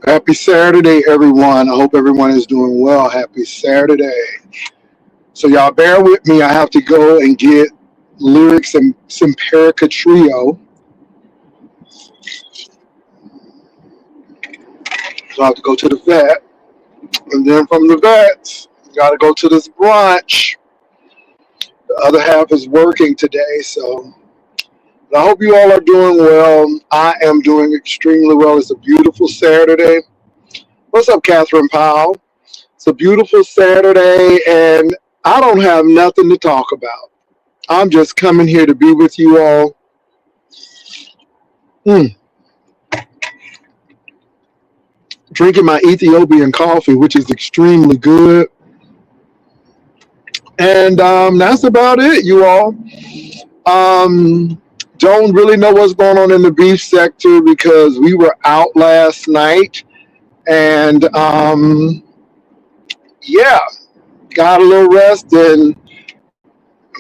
Happy Saturday, everyone. I hope everyone is doing well. Happy Saturday. So, y'all bear with me. I have to go and get lyrics and Simperica Trio. So, I have to go to the vet. And then from the vet, got to go to this brunch. The other half is working today. So, I hope you all are doing well. I am doing extremely well. It's a beautiful Saturday. What's up, Catherine Powell? It's a beautiful Saturday, and I don't have nothing to talk about. I'm just coming here to be with you all. Mm, Drinking my Ethiopian coffee, which is extremely good. And that's about it, you all. Um, don't really know what's going on in the beef sector because we were out last night. And yeah, got a little rest and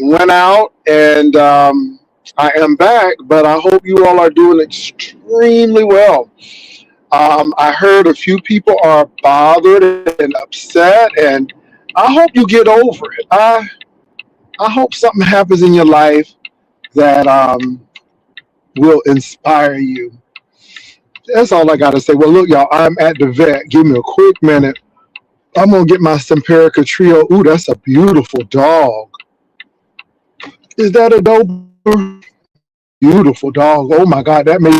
went out. And I am back, but I hope you all are doing extremely well. I heard a few people are bothered and upset, and I hope you get over it. I hope something happens in your life that will inspire you. That's all I got to say. Well, look, y'all, I'm at the vet. Give me a quick minute. I'm gonna get my Simperica Trio. Ooh, that's a beautiful dog. Is that a Doberman? Beautiful dog. Oh my God, that made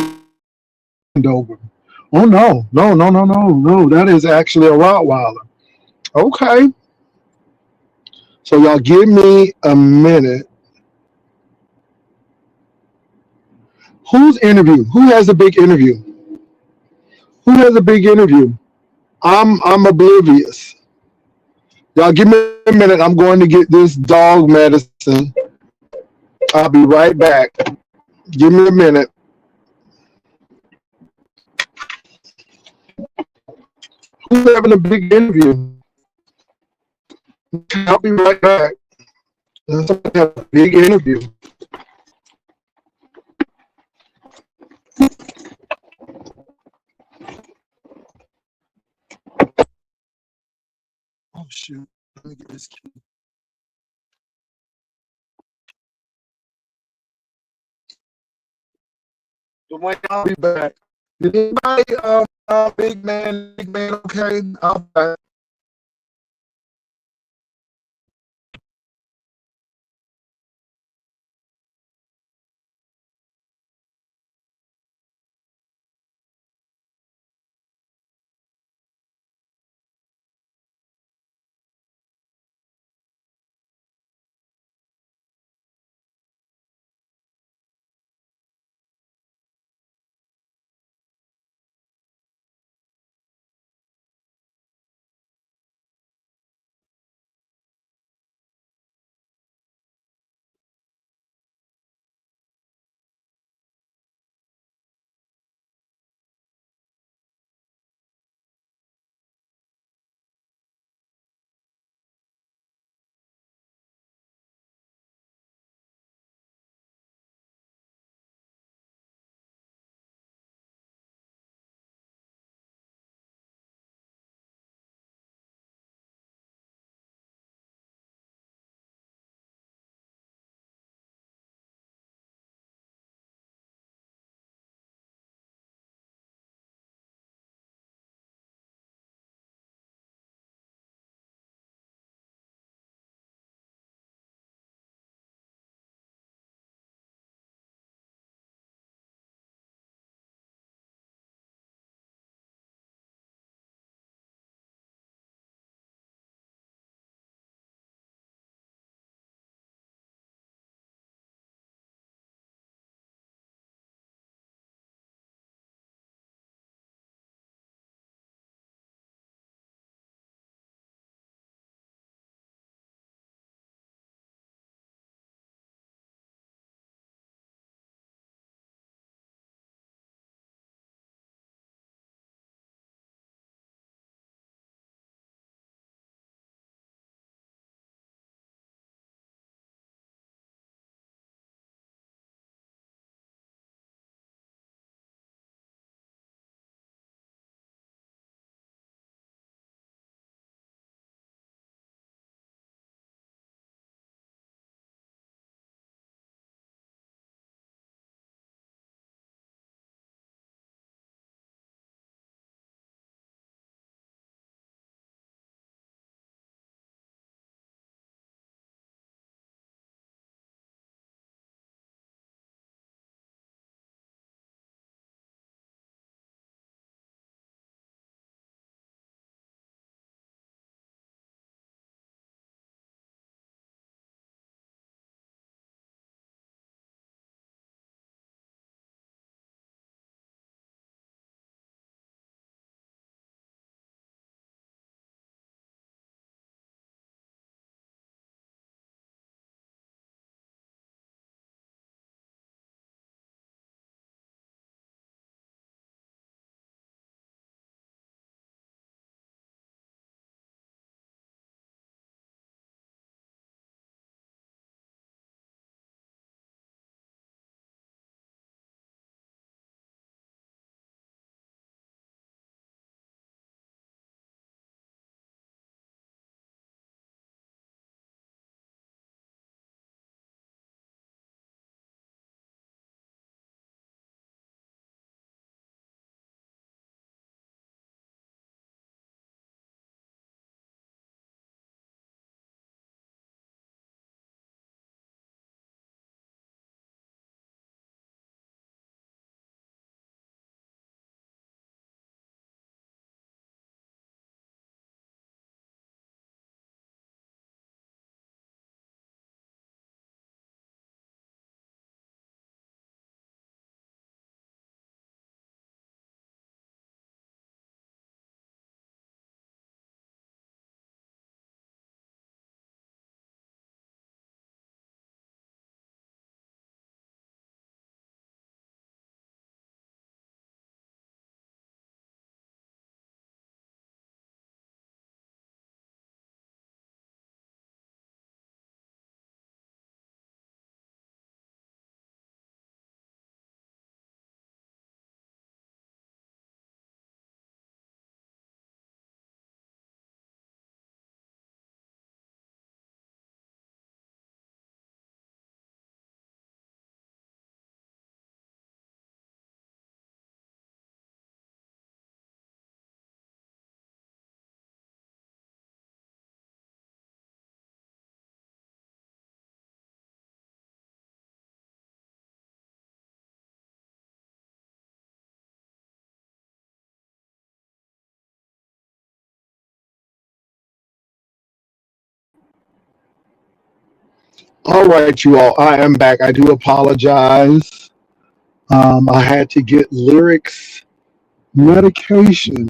Doberman. Oh no, no, no, no, no, no. That is actually a Rottweiler. Okay. So y'all give me a minute. Whose interview? Who has a big interview? Who has a big interview? I'm oblivious. Y'all give me a minute. I'm going to get this dog medicine. I'll be right back. Give me a minute. Who's having a big interview? Okay, I'll be right back. Somebody have a big interview. Oh shoot. Let me get this key. Dwayne, I'll be back. Did anybody big man okay? I'll be back. All right, you all. I am back. I do apologize. I had to get lyrics medication.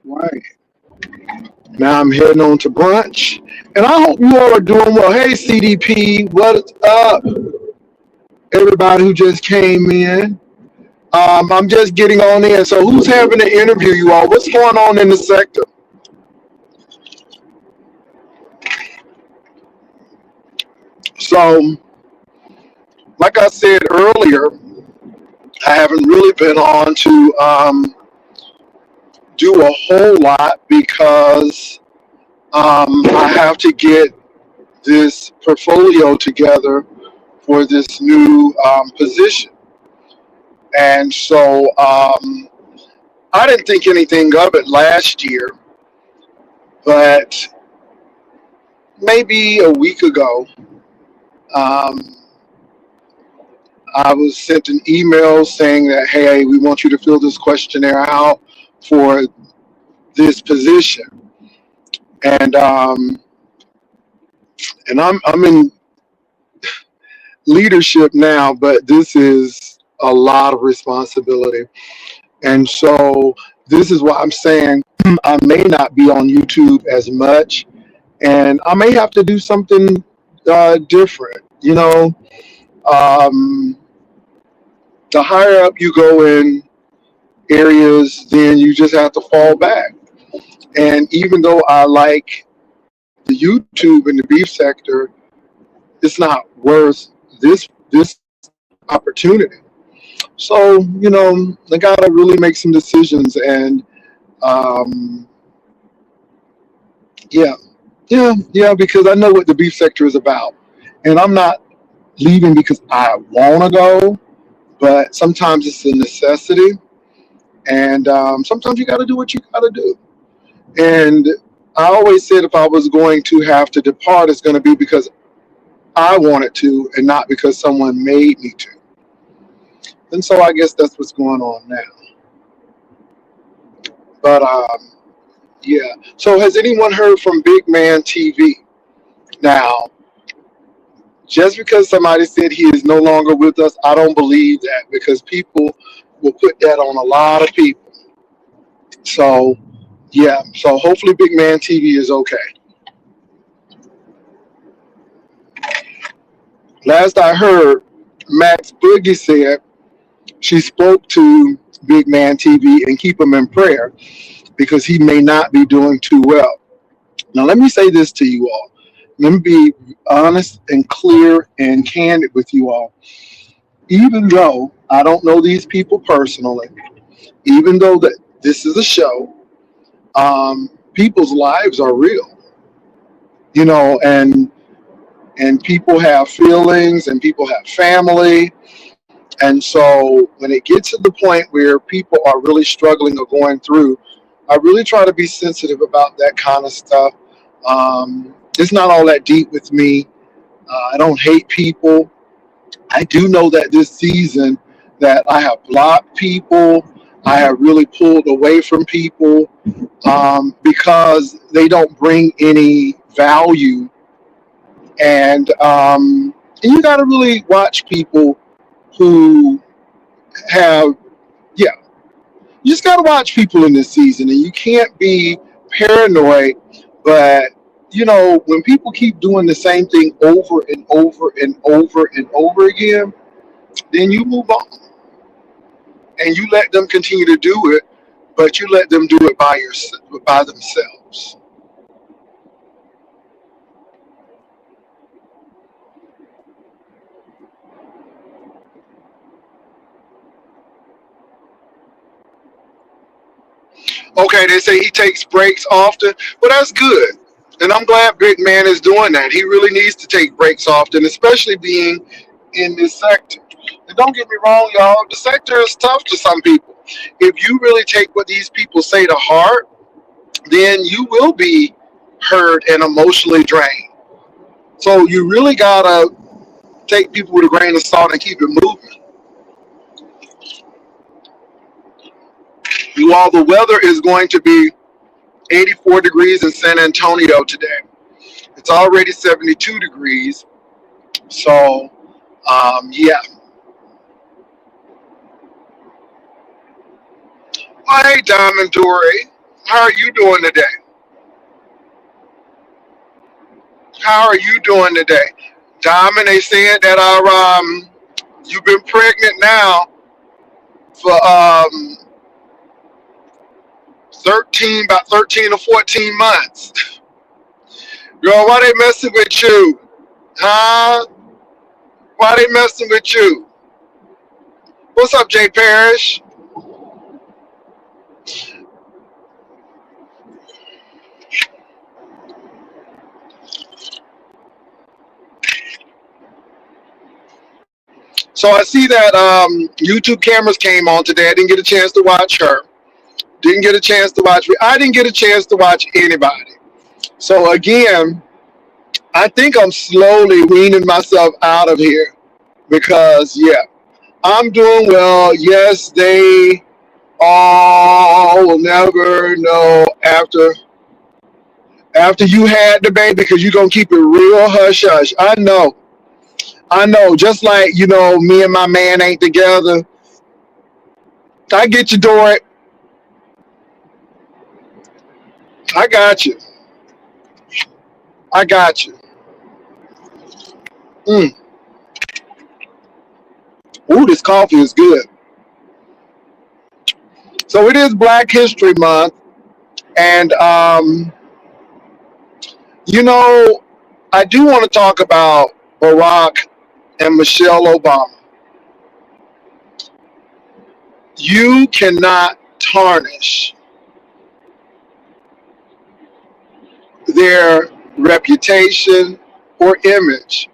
Right. Now I'm heading on to brunch. And I hope you all are doing well. Hey, CDP, what's up? Everybody who just came in. I'm just getting on in. So, who's having an interview, you all? What's going on in the sector? So, like I said earlier, I haven't really been on to do a whole lot because I have to get this portfolio together for this new position. And so I didn't think anything of it last year, but maybe a week ago, um, I was sent an email saying that, hey, we want you to fill this questionnaire out for this position. And I'm in leadership now, but this is a lot of responsibility. And so this is why I'm saying I may not be on YouTube as much, and I may have to do something different. Um, the higher up you go in areas, then you just have to fall back. And even though I like the YouTube and the beef sector, it's not worth this opportunity. So I gotta really make some decisions, and um, yeah, yeah, because I know what the beef sector is about, and I'm not leaving because I want to go, but sometimes it's a necessity, and sometimes you got to do what you got to do. And I always said if I was going to have to depart, it's going to be because I wanted to, and not because someone made me to. And so I guess that's what's going on now. But yeah. So has anyone heard from Big Man TV? Now, just because somebody said he is no longer with us, I don't believe that because people will put that on a lot of people. So, yeah. So hopefully Big Man TV is okay. Last I heard, Max Boogie said she spoke to Big Man TV and keep him in prayer because he may not be doing too well. Now, let me say this to you all. Let me be honest and clear and candid with you all. Even though I don't know these people personally, even though that this is a show, people's lives are real, and people have feelings and people have family. And so when it gets to the point where people are really struggling or going through, I really try to be sensitive about that kind of stuff. It's not all that deep with me. I don't hate people. I do know that this season that I have blocked people. I have really pulled away from people because they don't bring any value. And you got to really watch people who have, yeah, you just got to watch people in this season, and you can't be paranoid. But when people keep doing the same thing over and over and over and over again, then you move on and you let them continue to do it, but you let them do it by themselves. Okay, they say he takes breaks often. Well, that's good. And I'm glad Big Man is doing that. He really needs to take breaks often, especially being in this sector. And don't get me wrong, y'all, the sector is tough to some people. If you really take what these people say to heart, then you will be hurt and emotionally drained. So you really gotta take people with a grain of salt and keep it moving. You all, the weather is going to be 84 degrees in San Antonio today. It's already 72 degrees. So, yeah. Oh, hey, Diamond Dory. How are you doing today? How are you doing today? Diamond, they said that you've been pregnant now for about 13 or 14 months. Girl, why they messing with you? Huh? Why they messing with you? What's up, Jay Parrish? So I see that YouTube cameras came on today. I didn't get a chance to watch her. Didn't get a chance to watch me. I didn't get a chance to watch anybody. So again, I think I'm slowly weaning myself out of here because yeah, I'm doing well. Yes, they all will never know after you had the baby because you're gonna keep it real hush hush. I know. Just like me and my man ain't together. I get you, Dory. I got you. I got you. Mm. Ooh, this coffee is good. So it is Black History Month, and you know, I do want to talk about Barack and Michelle Obama. You cannot tarnish their reputation or image.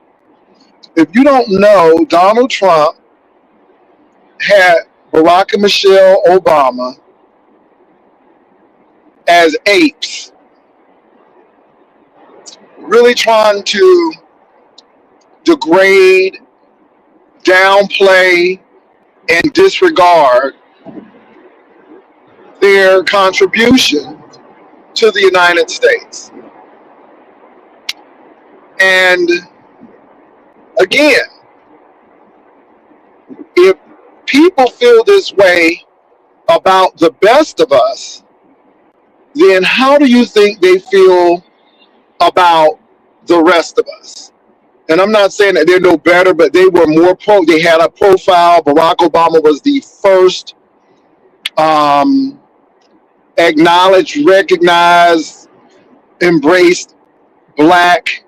If you don't know, Donald Trump had Barack and Michelle Obama as apes, really trying to degrade, downplay, and disregard their contribution to the United States. And again, if people feel this way about the best of us, then how do you think they feel about the rest of us? And I'm not saying that they're no better, but they were they had a profile. Barack Obama was the first um, acknowledged, recognized, embraced black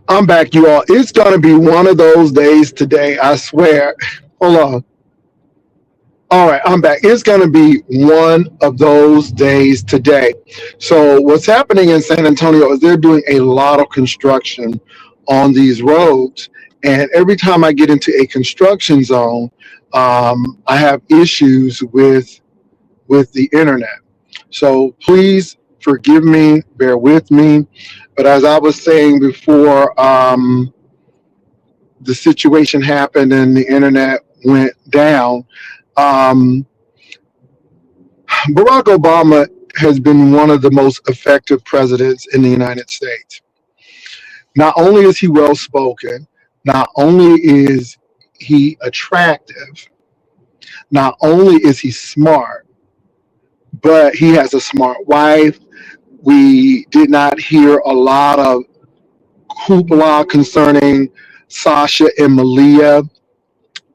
I'm back, you all. It's going to be one of those days today, I swear. Hold on. All right, I'm back. It's going to be one of those days today. So, what's happening in San Antonio is they're doing a lot of construction on these roads. And every time I get into a construction zone, I have issues with the internet. So, please forgive me, bear with me. But as I was saying before, the situation happened and the internet went down. Um, Barack Obama has been one of the most effective presidents in the United States. Not only is he well spoken, not only is he attractive, not only is he smart, but he has a smart wife. We did not hear a lot of hoopla concerning Sasha and Malia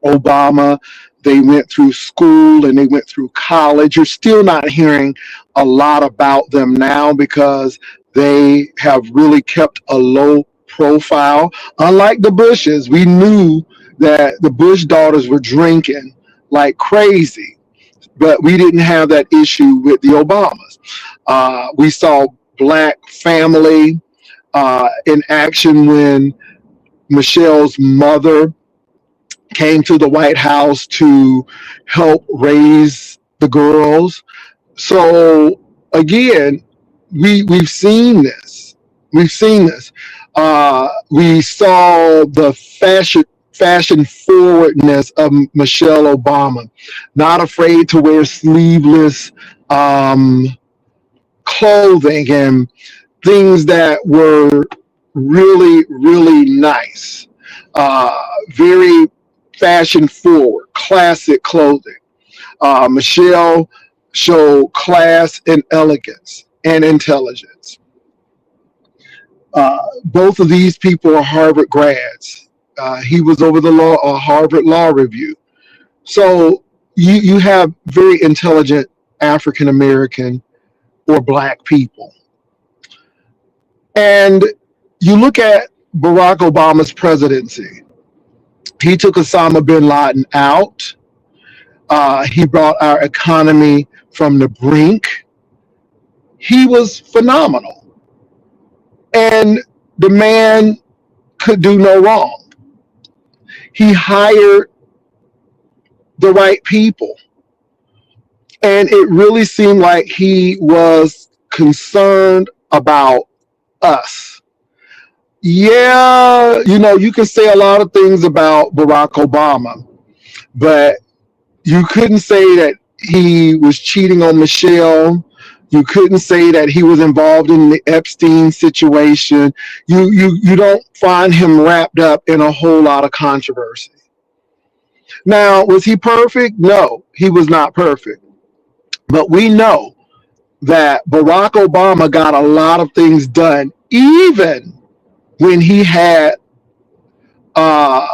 Obama. They went through school and they went through college. You're still not hearing a lot about them now because they have really kept a low profile. Unlike the Bushes, we knew that the Bush daughters were drinking like crazy, but we didn't have that issue with the Obamas. We saw black family in action when Michelle's mother came to the White House to help raise the girls. So again, we've seen this. We've seen this. We saw the fashion forwardness of Michelle Obama, not afraid to wear sleeveless um, clothing and things that were really nice, very fashion forward, classic clothing. Michelle showed class and elegance and intelligence. Both of these people are Harvard grads. He was over the Harvard Law Review. So you have very intelligent African American or black people. And you look at Barack Obama's presidency. He took Osama bin Laden out. He brought our economy from the brink. He was phenomenal. And the man could do no wrong. He hired the right people. And it really seemed like he was concerned about us. Yeah, you can say a lot of things about Barack Obama, but you couldn't say that he was cheating on Michelle. You couldn't say that he was involved in the Epstein situation. You don't find him wrapped up in a whole lot of controversy. Now, was he perfect? No, he was not perfect. But we know that Barack Obama got a lot of things done, even when he had uh,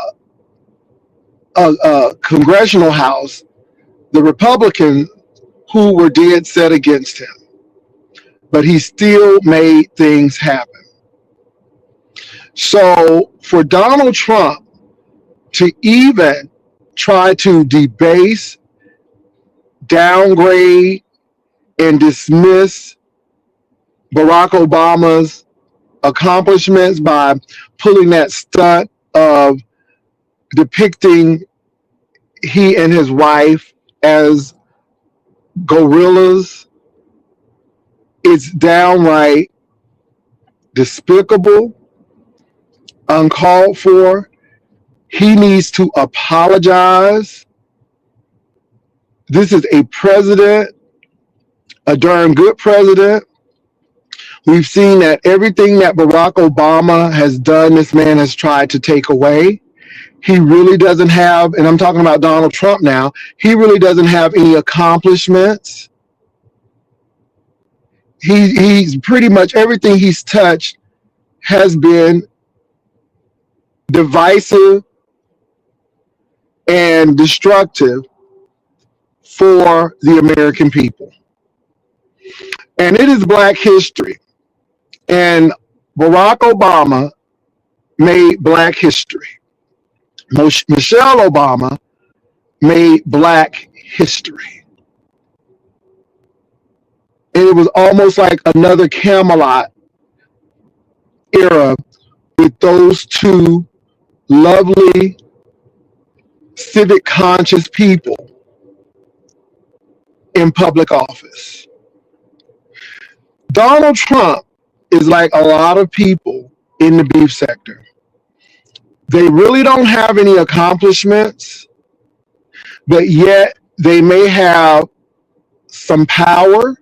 a congressional house, the Republicans who were dead set against him. But he still made things happen. So for Donald Trump to even try to debase, downgrade, and dismiss Barack Obama's accomplishments by pulling that stunt of depicting he and his wife as gorillas, it's downright despicable, uncalled for. He needs to apologize. This is a president, a darn good president. We've seen that everything that Barack Obama has done, this man has tried to take away. He really doesn't have, and I'm talking about Donald Trump now, he really doesn't have any accomplishments. He's pretty much everything he's touched has been divisive and destructive for the American people. And it is Black history. And Barack Obama made Black history. Michelle Obama made Black history. And it was almost like another Camelot era with those two lovely, civic conscious people in public office. Donald Trump is like a lot of people in the beef sector. They really don't have any accomplishments, but yet they may have some power.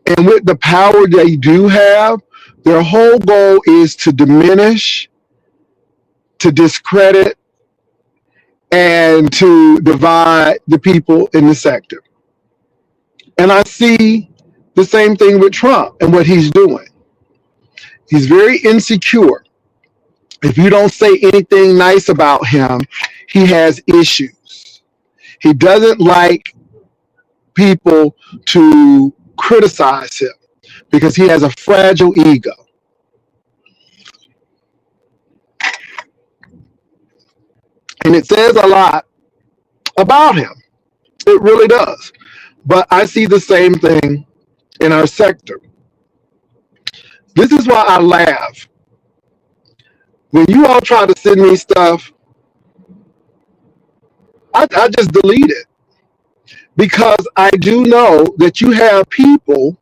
And with the power they do have, their whole goal is to diminish, to discredit, and to divide the people in the sector. And I see the same thing with Trump and what he's doing. He's very insecure. If you don't say anything nice about him, he has issues. He doesn't like people to criticize him because he has a fragile ego. And it says a lot about him. It really does. But I see the same thing in our sector. This is why I laugh. When you all try to send me stuff, I just delete it. Because I do know that you have people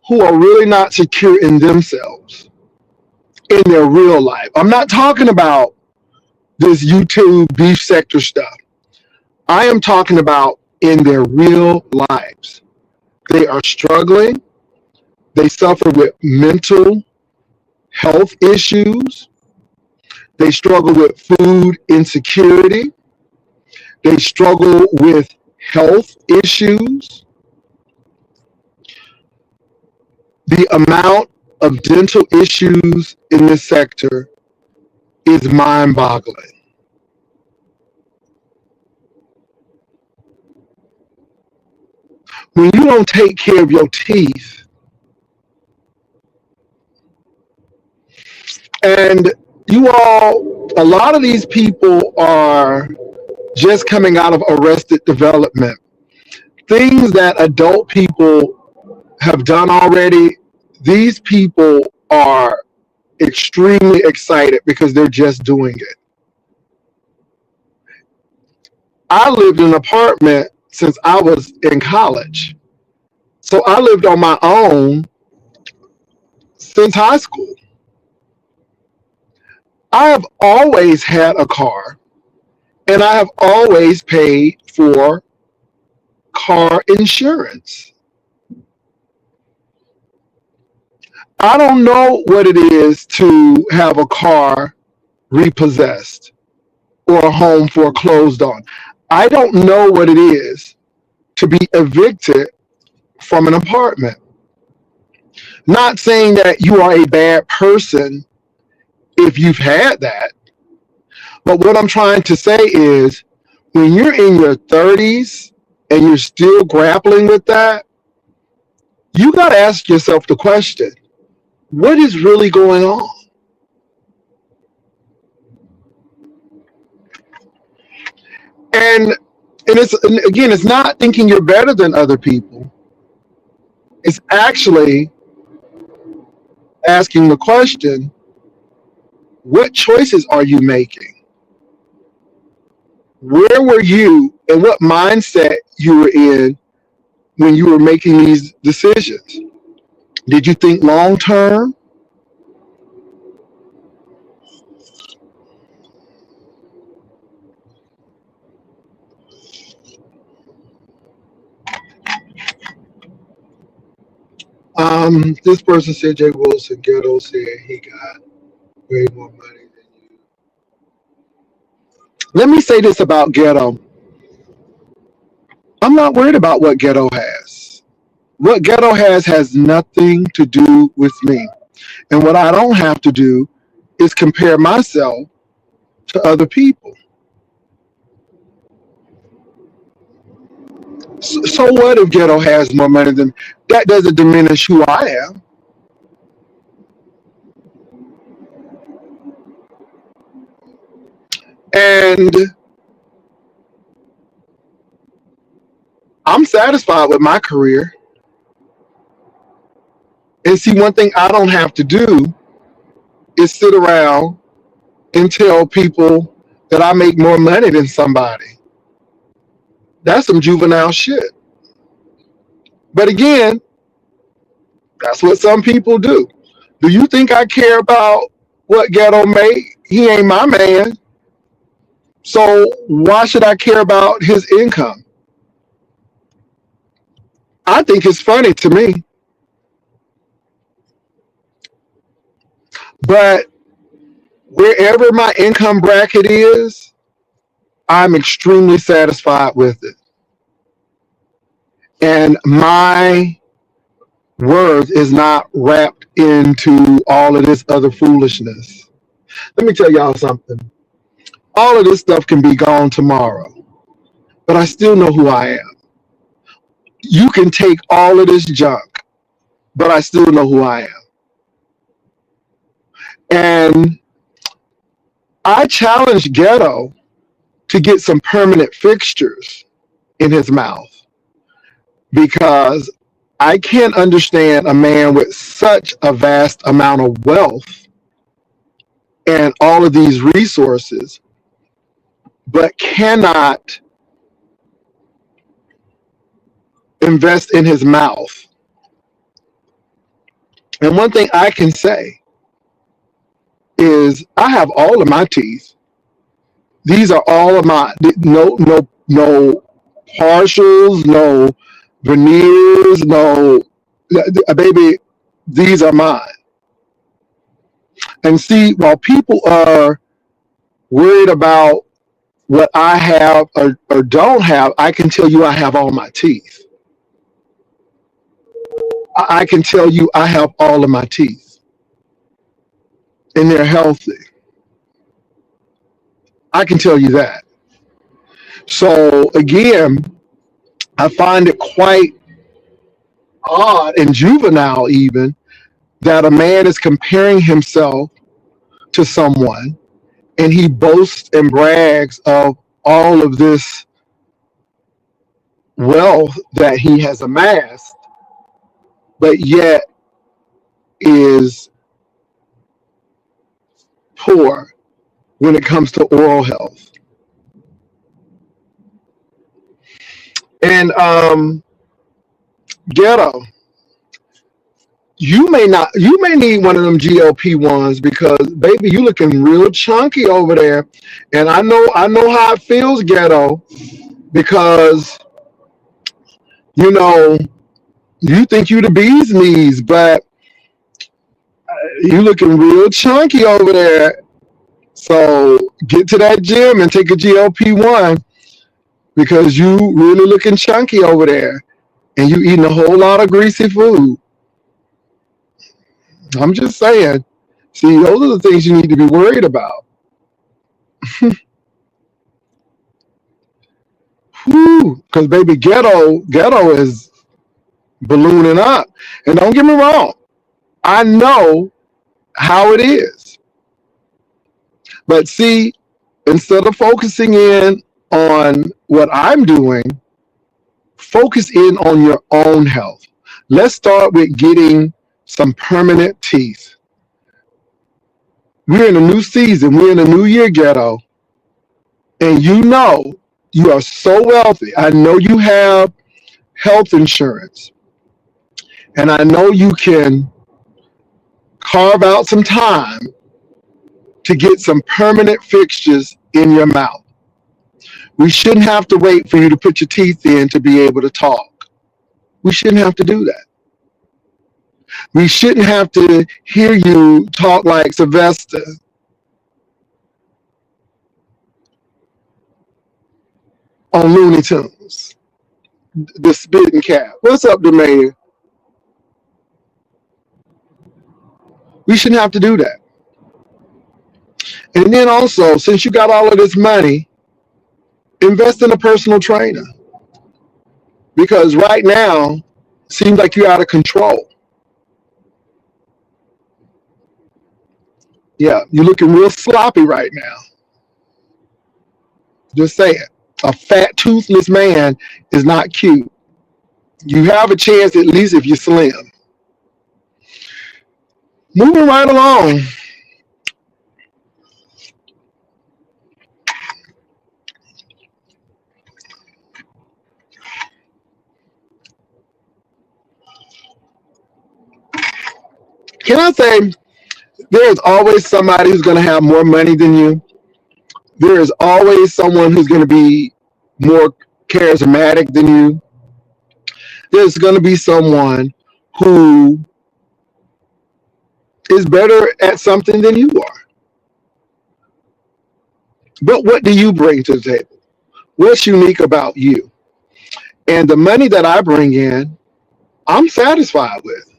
who are really not secure in themselves, in their real life. I'm not talking about this YouTube beef sector stuff. I am talking about in their real lives. They are struggling. They suffer with mental health issues. They struggle with food insecurity. They struggle with health issues. The amount of dental issues in this sector is mind-boggling. When you don't take care of your teeth, and you all, a lot of these people are just coming out of arrested development. Things that adult people have done already, these people are extremely excited because they're just doing it. I lived in an apartment since I was in college. So I lived on my own since high school. I have always had a car, and I have always paid for car insurance. I don't know what it is to have a car repossessed or a home foreclosed on. I don't know what it is to be evicted from an apartment. Not saying that you are a bad person if you've had that. But what I'm trying to say is when you're in your 30s and you're still grappling with that, you got to ask yourself the question, what is really going on? And it's not thinking you're better than other people. It's actually asking the question, what choices are you making? Where were you and what mindset you were in when you were making these decisions? Did you think long term? This person said Jay Wilson Ghetto said he got way more money than you. Let me say this about Ghetto. I'm not worried about what Ghetto has. What Ghetto has nothing to do with me. And what I don't have to do is compare myself to other people. So what if Ghetto has more money than me? That doesn't diminish who I am. And I'm satisfied with my career. And see, one thing I don't have to do is sit around and tell people that I make more money than somebody. That's some juvenile shit. But again, that's what some people do. Do you think I care about what Ghetto make? He ain't my man. So why should I care about his income? I think it's funny to me. But wherever my income bracket is, I'm extremely satisfied with it. And my worth is not wrapped into all of this other foolishness. Let me tell y'all something. All of this stuff can be gone tomorrow, but I still know who I am. You can take all of this junk, but I still know who I am. And I challenge Ghetto to get some permanent fixtures in his mouth because I can't understand a man with such a vast amount of wealth and all of these resources, but cannot invest in his mouth. And one thing I can say is I have all of my teeth. These are all of my no partials, no veneers, no baby. These are mine. And see, while people are worried about what I have or don't have, I can tell you I have all my teeth. I can tell you I have all of my teeth, and they're healthy. I can tell you that. So again, I find it quite odd and juvenile even that a man is comparing himself to someone and he boasts and brags of all of this wealth that he has amassed, but yet is poor when it comes to oral health. And Ghetto, you may need one of them GLP ones because baby, you looking real chunky over there. And I know how it feels, Ghetto, because you know you think you the bee's knees, but you looking real chunky over there. So get to that gym and take a GLP-1 because you really looking chunky over there and you eating a whole lot of greasy food. I'm just saying. See, those are the things you need to be worried about. Because baby, ghetto is ballooning up. And don't get me wrong, I know how it is. But see, instead of focusing in on what I'm doing, focus in on your own health. Let's start with getting some permanent teeth. We're in a new season. We're in a new year, Ghetto. And you are so wealthy. I know you have health insurance. And I know you can carve out some time to get some permanent fixtures in your mouth. We shouldn't have to wait for you to put your teeth in to be able to talk. We shouldn't have to do that. We shouldn't have to hear you talk like Sylvester on Looney Tunes, the spitting cat. What's up, Demaya? We shouldn't have to do that. And then also, since you got all of this money, invest in a personal trainer. Because right now, it seems like you're out of control. Yeah, you're looking real sloppy right now. Just say it. A fat, toothless man is not cute. You have a chance at least if you're slim. Moving right along. Can I say there's always somebody who's going to have more money than you? There is always someone who's going to be more charismatic than you. There's going to be someone who is better at something than you are. But what do you bring to the table? What's unique about you? And the money that I bring in, I'm satisfied with.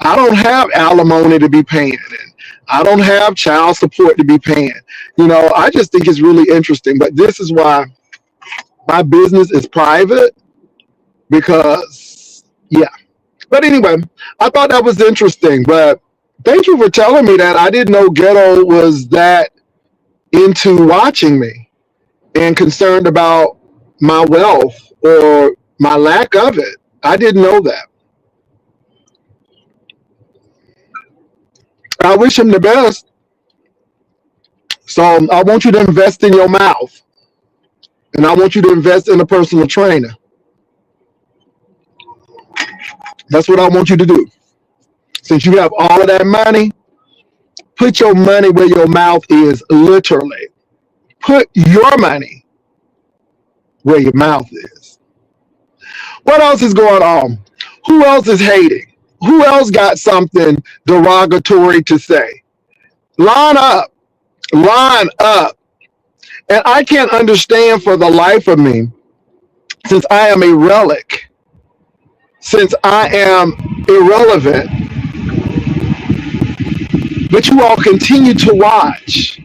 I don't have alimony to be paying, and I don't have child support to be paying. I just think it's really interesting. But this is why my business is private, because, yeah. But anyway, I thought that was interesting. But thank you for telling me that. I didn't know Ghetto was that into watching me and concerned about my wealth or my lack of it. I didn't know that. I wish him the best. So I want you to invest in your mouth, and I want you to invest in a personal trainer. That's what I want you to do. Since you have all of that money, put your money where your mouth is, literally. Put your money where your mouth is. What else is going on? Who else is hating? Who else got something derogatory to say? Line up. Line up. And I can't understand for the life of me, since I am a relic, since I am irrelevant, but you all continue to watch.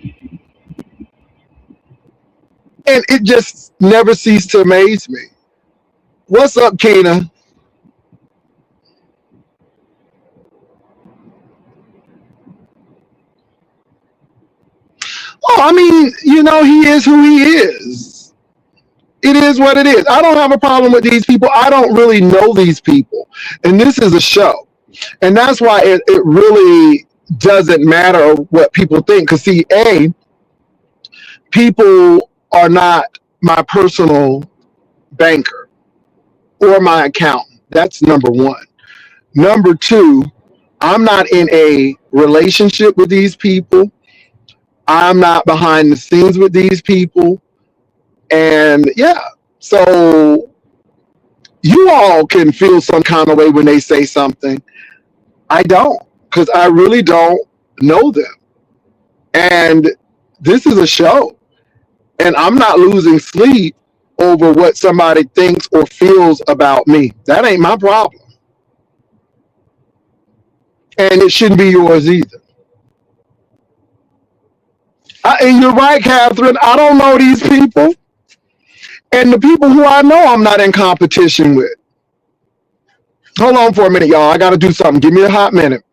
And it just never ceased to amaze me. What's up, Keena? Oh, I mean, he is who he is. It is what it is. I don't have a problem with these people. I don't really know these people. And this is a show. And that's why it really doesn't matter what people think. Because, see, people are not my personal banker or my accountant. That's number one. Number two, I'm not in a relationship with these people. I'm not behind the scenes with these people. And yeah, so you all can feel some kind of way when they say something. I don't, because I really don't know them. And this is a show. And I'm not losing sleep over what somebody thinks or feels about me. That ain't my problem. And it shouldn't be yours either. And you're right, Catherine. I don't know these people. And the people who I know, I'm not in competition with. Hold on for a minute, y'all. I got to do something. Give me a hot minute.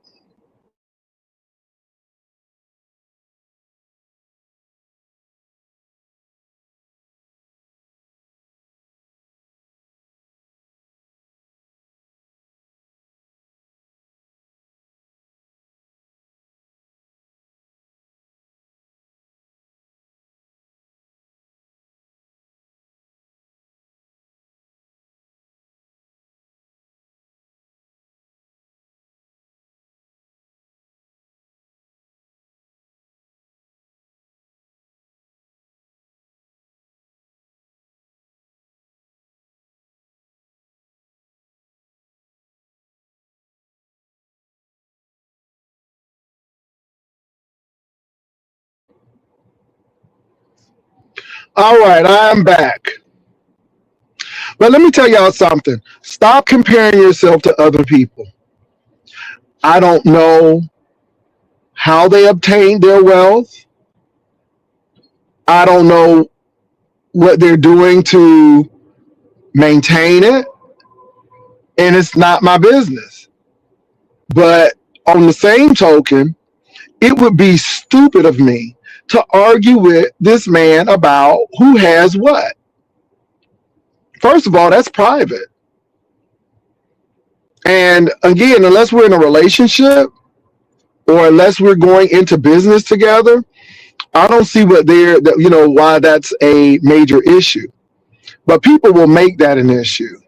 All right, I'm back. But let me tell y'all something. Stop comparing yourself to other people. I don't know how they obtained their wealth. I don't know what they're doing to maintain it. And it's not my business. But on the same token, it would be stupid of me to argue with this man about who has what. First of all, that's private. And again, unless we're in a relationship or unless we're going into business together, I don't see why that's a major issue. But people will make that an issue.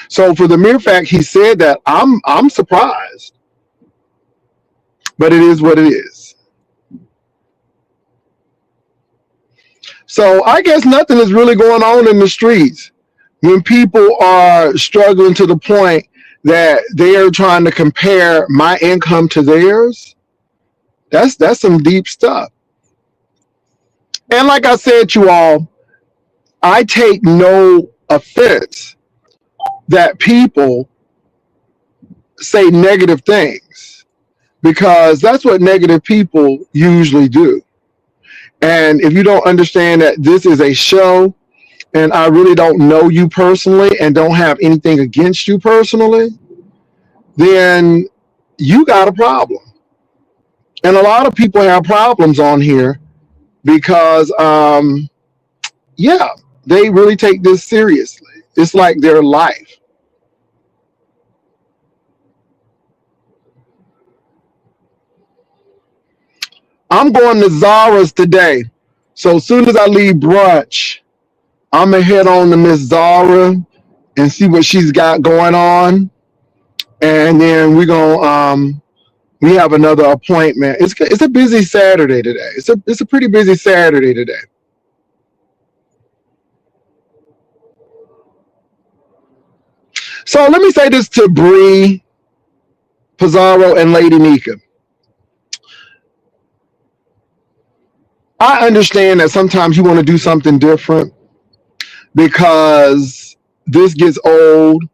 So for the mere fact he said that, I'm surprised. But it is what it is. So I guess nothing is really going on in the streets when people are struggling to the point that they are trying to compare my income to theirs. That's some deep stuff. And like I said, you all, I take no offense that people say negative things, because that's what negative people usually do. And if you don't understand that this is a show and I really don't know you personally and don't have anything against you personally, then you got a problem. And a lot of people have problems on here because, they really take this seriously. It's like their life. I'm going to Zara's today. So as soon as I leave brunch, I'm going to head on to Miss Zara and see what she's got going on. And then we have another appointment. It's a busy Saturday today. It's a pretty busy Saturday today. So let me say this to Bree, Pizarro, and Lady Nika. I understand that sometimes you want to do something different because this gets old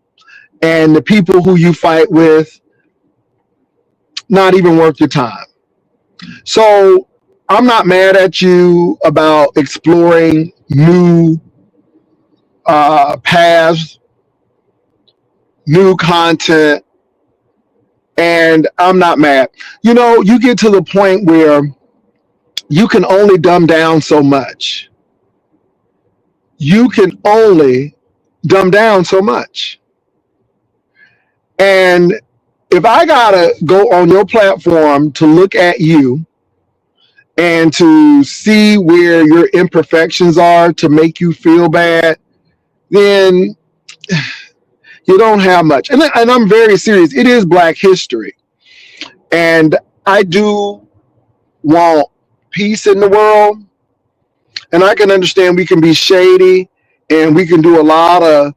and the people who you fight with, not even worth your time. So I'm not mad at you about exploring new paths, new content, and I'm not mad. You get to the point where you can only dumb down so much. You can only dumb down so much. And if I gotta go on your platform to look at you and to see where your imperfections are to make you feel bad, then you don't have much. And I'm very serious. It is Black History. And I do want peace in the world. And I can understand we can be shady and we can do a lot of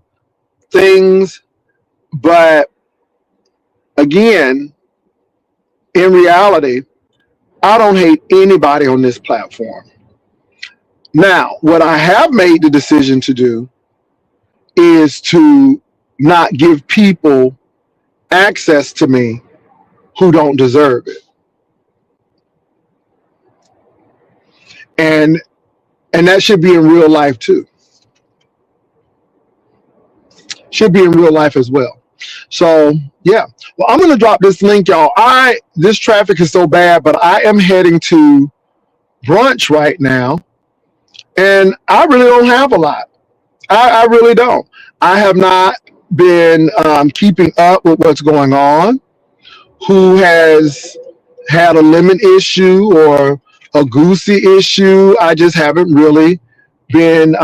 things. But again, in reality, I don't hate anybody on this platform. Now, what I have made the decision to do is to not give people access to me who don't deserve it. And that should be in real life too. Should be in real life as well. So yeah. Well, I'm gonna drop this link, y'all. This traffic is so bad, but I am heading to brunch right now, and I really don't have a lot. I really don't. I have not been keeping up with what's going on. Who has had a lemon issue or a goosey issue? I just haven't really been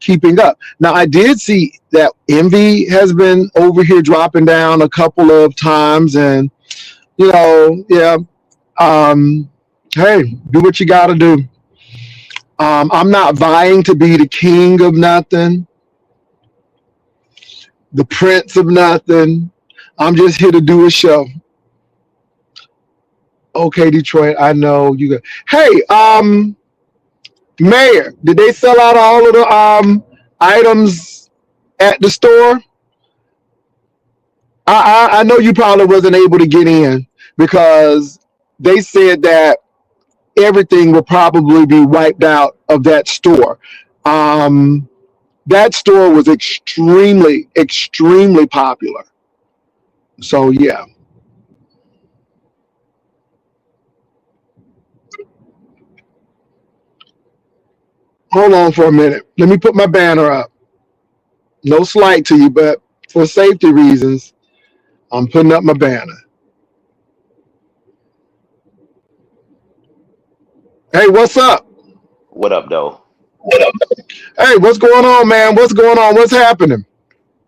keeping up. Now, I did see that Envy has been over here dropping down a couple of times, and yeah. Hey, do what you got to do. I'm not vying to be the king of nothing, the prince of nothing. I'm just here to do a show. Okay, Detroit, I know you got. Hey, Mayor, did they sell out all of the items at the store? I know you probably wasn't able to get in because they said that everything will probably be wiped out of that store. Um, that store was extremely, extremely popular. So yeah. Hold on for a minute. Let me put my banner up. No slight to you, but for safety reasons, I'm putting up my banner. Hey, what's up? What up, though? Hey, what's going on, man? What's going on? What's happening?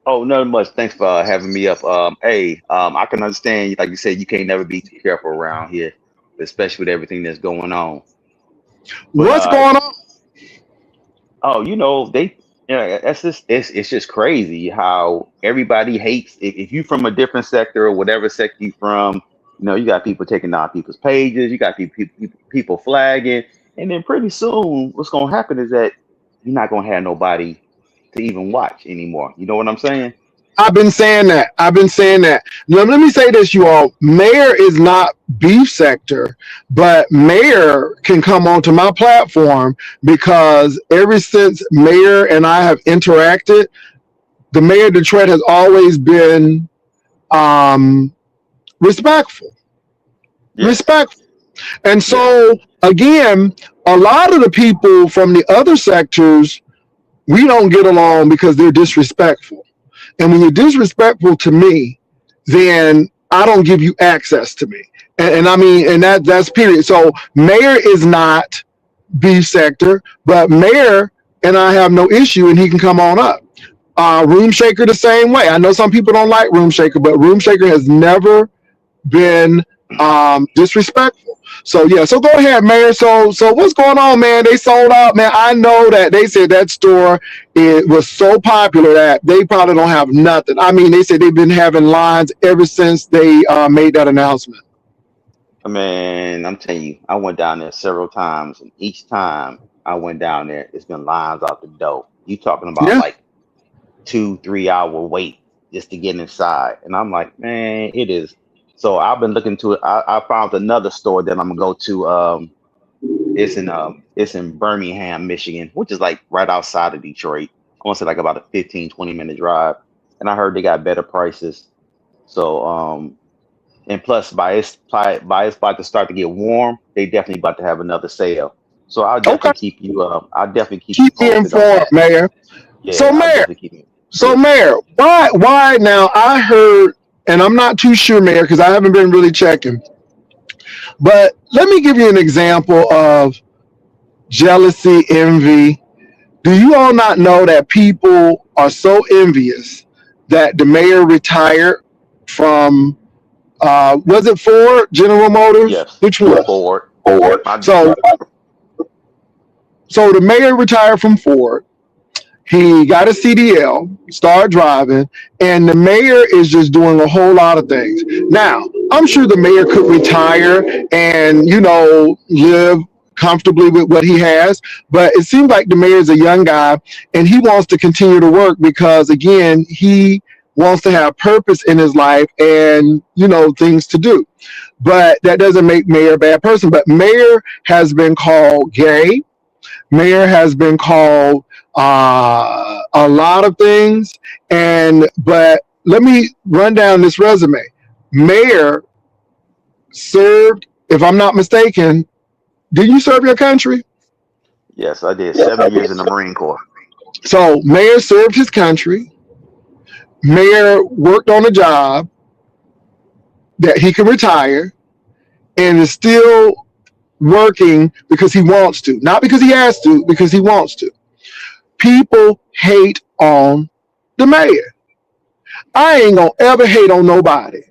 Oh, nothing much. Thanks for having me up. Hey, I can understand, like you said, you can't never be too careful around here, especially with everything that's going on. But What's going on? oh, that's just it's just crazy how everybody hates if you from a different sector or whatever sector you from. You got people taking down people's pages, you got people flagging, and then pretty soon, what's gonna happen is that you're not gonna have nobody to even watch anymore. You know what I'm saying? I've been saying that. I've been saying that. Now, let me say this, you all. Mayor is not beef sector, but Mayor can come onto my platform because ever since Mayor and I have interacted, the Mayor of Detroit has always been um, respectful. Yes. Respectful. And Yes. so, again, a lot of the people from the other sectors, we don't get along because they're disrespectful. And when you're disrespectful to me, then I don't give you access to me. And I mean, and that's period. So Mayor is not beef sector, but Mayor and I have no issue, and he can come on up. Room Shaker the same way. I know some people don't like Room Shaker, but Room Shaker has never been disrespectful. So yeah, so go ahead, Mayor. So what's going on, man? They sold out, man. I know that they said that store it was so popular that they probably don't have nothing. I mean, they said they've been having lines ever since they made that announcement. I mean, I'm telling you, I went down there several times, and each time I went down there, it's been lines out the door. You talking about Yeah. like 2, 3 hour wait just to get inside. And I'm like, man, it is. So I've been looking to it. I found another store that I'm gonna go to. It's in Birmingham, Michigan, which is like right outside of Detroit. I want to say like about a 15, 20 minute drive. And I heard they got better prices. So and plus by it's about to start to get warm, they definitely about to have another sale. So Okay. I'll definitely keep you Keep me posted on informed, that. Mayor. So Yeah, I'll Mayor, definitely keep you. so Yes. Mayor, why now? I heard, and I'm not too sure, Mayor, because I haven't been really checking. But let me give you an example of jealousy, envy. Do you all not know that people are so envious that the mayor retired from, was it Ford, General Motors? Yes. Which one? Forward. Ford. I So the mayor retired from Ford. He got a CDL, started driving, and the mayor is just doing a whole lot of things. Now, I'm sure the mayor could retire and, live comfortably with what he has, but it seems like the mayor is a young guy and he wants to continue to work because, again, he wants to have purpose in his life and, things to do. But that doesn't make mayor a bad person. But mayor has been called gay. Mayor has been called a lot of things, but let me run down this resume. Mayor served, if I'm not mistaken, did you serve your country? yes, I did 7 years in the Marine Corps. So Mayor served his country. Mayor worked on a job that he can retire and is still working because he wants to, not because he has to, because he wants to. People hate on the mayor. I ain't gonna ever hate on nobody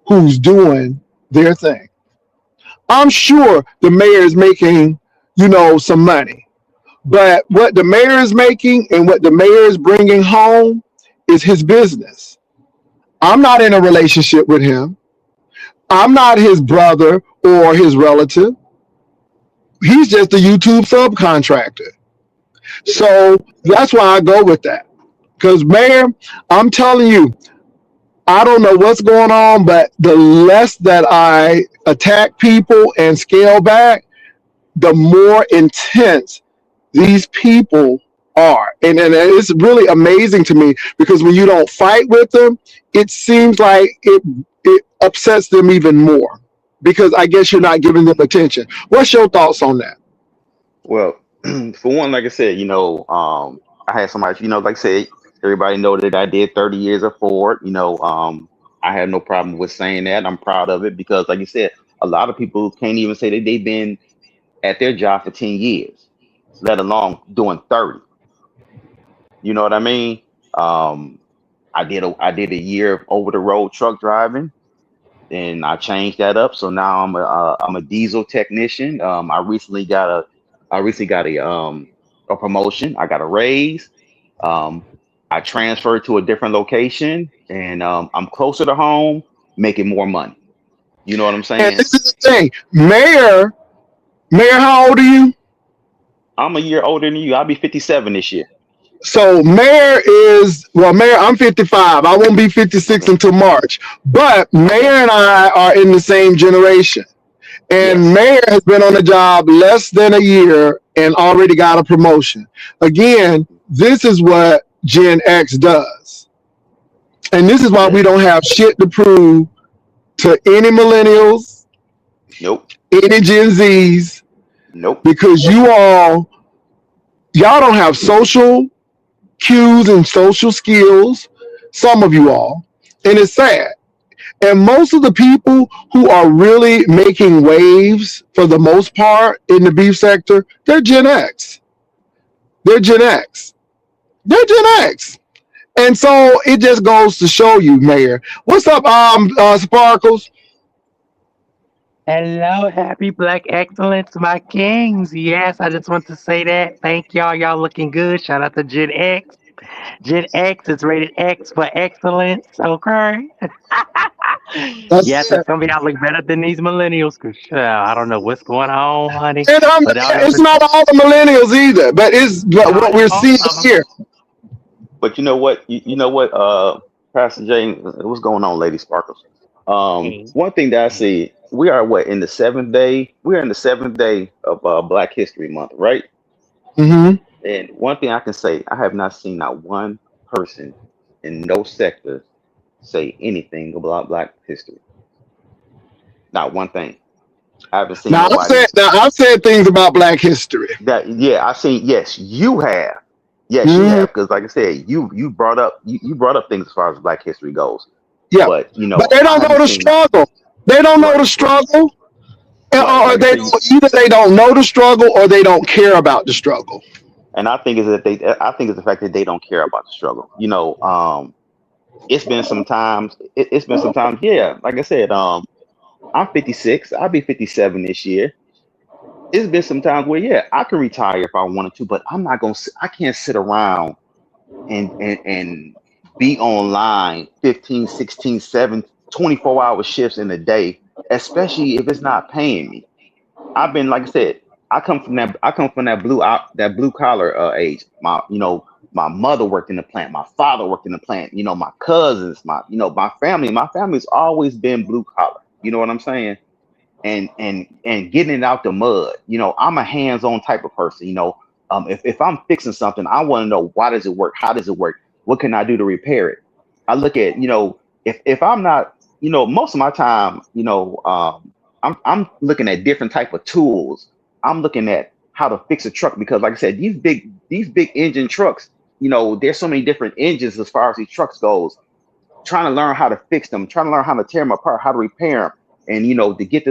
who's doing their thing. I'm sure the mayor is making, some money. But what the mayor is making and what the mayor is bringing home is his business. I'm not in a relationship with him. I'm not his brother or his relative. He's just a YouTube subcontractor. So that's why I go with that. Because, mayor, I'm telling you, I don't know what's going on, but the less that I attack people and scale back, the more intense these people are. And it's really amazing to me because when you don't fight with them, it seems like it upsets them even more because I guess you're not giving them attention. What's your thoughts on that? Well, For one, like I said, I had somebody, like I said, everybody know that I did 30 years of Ford. I had no problem with saying that. I'm proud of it because, like you said, a lot of people can't even say that they've been at their job for 10 years, let alone doing 30. You know what I mean? Um, I did a year of over the road truck driving, and I changed that up. So now I'm a diesel technician. I recently got a promotion. I got a raise. Um, I transferred to a different location, and I'm closer to home, making more money. You know what I'm And saying? this is the thing, Mayor, how old are you? I'm a year older than you. I'll be 57 this year. So Mayor, I'm 55. I won't be 56 Okay. until March. But Mayor Okay. and I are in the same generation. And Yes. Mayor has been on the job less than a year and already got a promotion. Again, this is what Gen X does. And this is why we Okay. don't have shit to prove to any millennials, Nope. any Gen Zs, Nope. because y'all don't have social cues and social skills, some of you all, and it's sad. And most of the people who are really making waves for the most part in the beef sector, they're Gen X. They're Gen X. They're Gen X. And so it just goes to show you, Mayor. What's up, Sparkles? Hello, happy Black Excellence, my kings. Yes, I just want to say that. Thank y'all. Y'all looking good. Shout out to Gen X. Gen X is rated X for excellence. Okay. Yes, That's it's it. gonna be out look better than these millennials. Cause I don't know what's going on, honey. And But y'all know it's the not all the millennials either, but no, what it's we're most seeing of them. here. But you know what? You know what, Pastor Jay, what's going on, Lady Sparkles? King. One thing that I see, we are what in the seventh day? We are in the seventh day of Black History Month, right? Hmm. And one thing I can say, I have not seen not one person in no sector say anything about Black history. Not one thing. I haven't seen nobody Now I've said things about Black history. that. Yeah, I've seen. Yes, you have. Yes, you Hmm. have. Because like I said, you brought up things as far as Black history goes. Yeah, But but they I don't know haven't the seen not struggle. They don't know right, the right, struggle, right. or Like I they said, don't, either they don't know the struggle or they don't care about the struggle. and I think it's the fact that they don't care about the struggle. It's been some times. Yeah, like I said, I'm 56. I'll be 57 this year. It's been some times where yeah, I can retire if I wanted to, but I'm not gonna. I can't sit around and be online 15, 16, 7, 24-hour shifts in a day, especially if it's not paying me. I've been like I said, I come from that blue collar age. My mother worked in the plant, my father worked in the plant, my cousins, my family's always been blue collar. You know what I'm saying? And getting it out the mud. I'm a hands-on type of person. If I'm fixing something, I want to know why does it work? How does it work? What can I do to repair it? I look at, if I'm not, most of my time, I'm looking at different type of tools. I'm looking at how to fix a truck because, like I said, these big engine trucks, there's so many different engines as far as these trucks goes. Trying to learn how to fix them, trying to learn how to tear them apart, how to repair them, and to get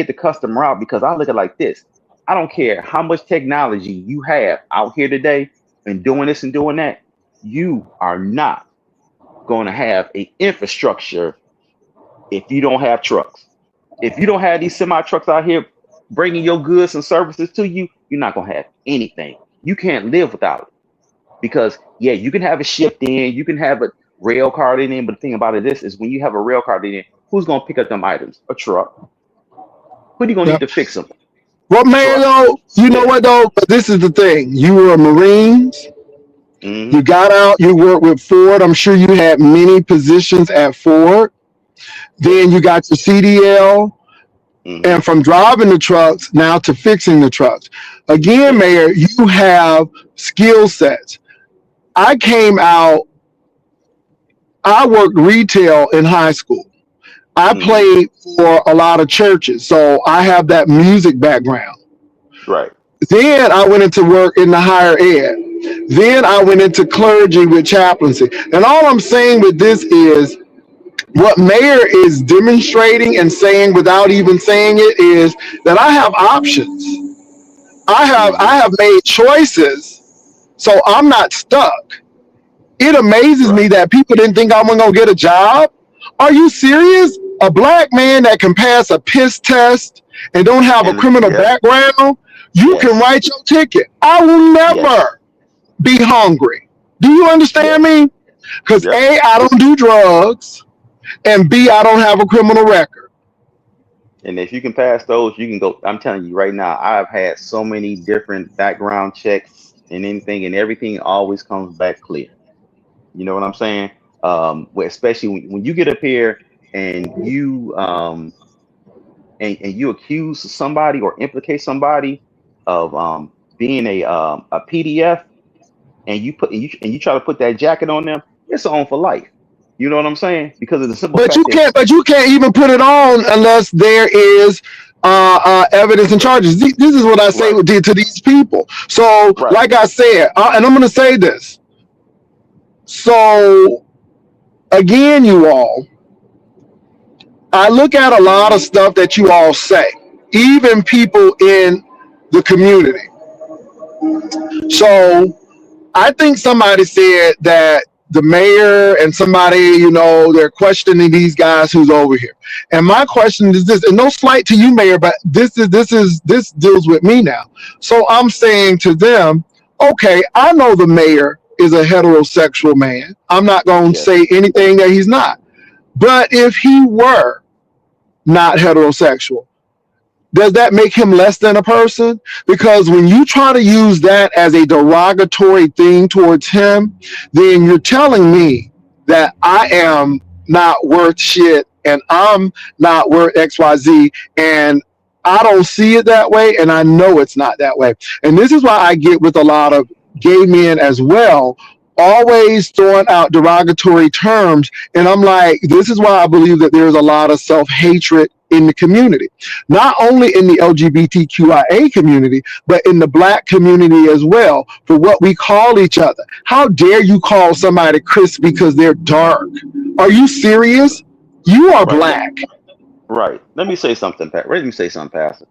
the customer out. Because I look at it like this: I don't care how much technology you have out here today and doing this and doing that, you are not going to have a infrastructure if you don't have trucks. If you don't have these semi trucks out here bringing your goods and services to you, you're not going to have anything. You can't live without it. Because yeah, you can have it shipped in, you can have a rail card in, but the thing about it is when you have a rail card in, who's gonna pick up them items? A truck. Who are you gonna Yeah. need to fix them? Well, A man, truck. though, you know Yeah. what though? But this is the thing. You were a Marines. Hmm. You got out. You worked with Ford. I'm sure you had many positions at Ford. Then Yes. you got your CDL, Hmm. and from driving the trucks now to fixing the trucks. Again, Yes. Mayor, you have skill sets. I came out. I worked retail in high school. I Hmm. played for a lot of churches, so I have that music background. Right. Then I went into work in the higher ed. Then I went into clergy with chaplaincy. And all I'm saying with this is what Mayor is demonstrating and saying without even saying it is that I have options. I Hmm. have made choices, so I'm not stuck. It amazes Right. me that people didn't think I was gonna get a job. Are you serious? A black man that can pass a piss test and don't have a And criminal yeah, background, you can yes, write your ticket. I will yes, never be hungry. Do you understand yes, me? Because yep. A, I don't do drugs, and B, I don't have a criminal record. And if you can pass those, you can go. I'm telling you right now, I've had so many different background checks and anything, and everything always comes back clear. You know what I'm saying? Especially when you get up here and and you accuse somebody or implicate somebody of being a PDF, and you try to put that jacket on them, it's on for life. You know what I'm saying? Because of the simple But you fact that can't. But you can't even put it on unless there is evidence and charges. This is what I say right, to these people. So, right, like I said, and I'm going to say this. So, again, you all, I look at a lot of stuff that you all say, even people in the community. So, I think somebody said that the mayor and somebody, they're questioning these guys who's over here. And my question is this, and no slight to you, mayor, but this deals with me now. So I'm saying to them, okay, I know the mayor is a heterosexual man. I'm not going to yes, say anything that he's not. But if he were not heterosexual, does that make him less than a person? Because when you try to use that as a derogatory thing towards him, then you're telling me that I am not worth shit and I'm not worth XYZ. And I don't see it that way. And I know it's not that way. And this is why I get with a lot of gay men as well, always throwing out derogatory terms. And I'm like, this is why I believe that there's a lot of self hatred in the community, not only in the LGBTQIA community, but in the black community as well, for what we call each other. How dare you call somebody Chris because they're dark? Are you serious? You are right, black. right. Let me say something, Pat. Let me say something, Pastor.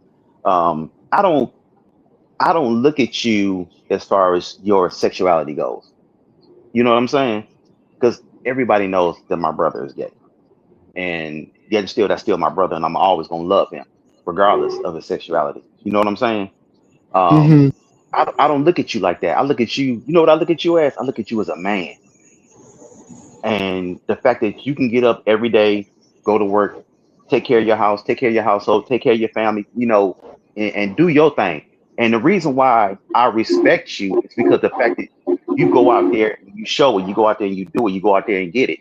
Um, I don't I don't look at you as far as your sexuality goes. You know what I'm saying? Because everybody knows that my brother is gay, and yet still that's still my brother, and I'm always gonna love him regardless of his sexuality. You know what I'm saying? Um, Mm-hmm. I don't look at you like that. I look at you. You know what I look at you as? I look at you as a man, and the fact that you can get up every day, go to work, take care of your house, take care of your household, take care of your family, and do your thing. And the reason why I respect you is because the fact that you go out there and you show it, you go out there and you do it, you go out there and get it.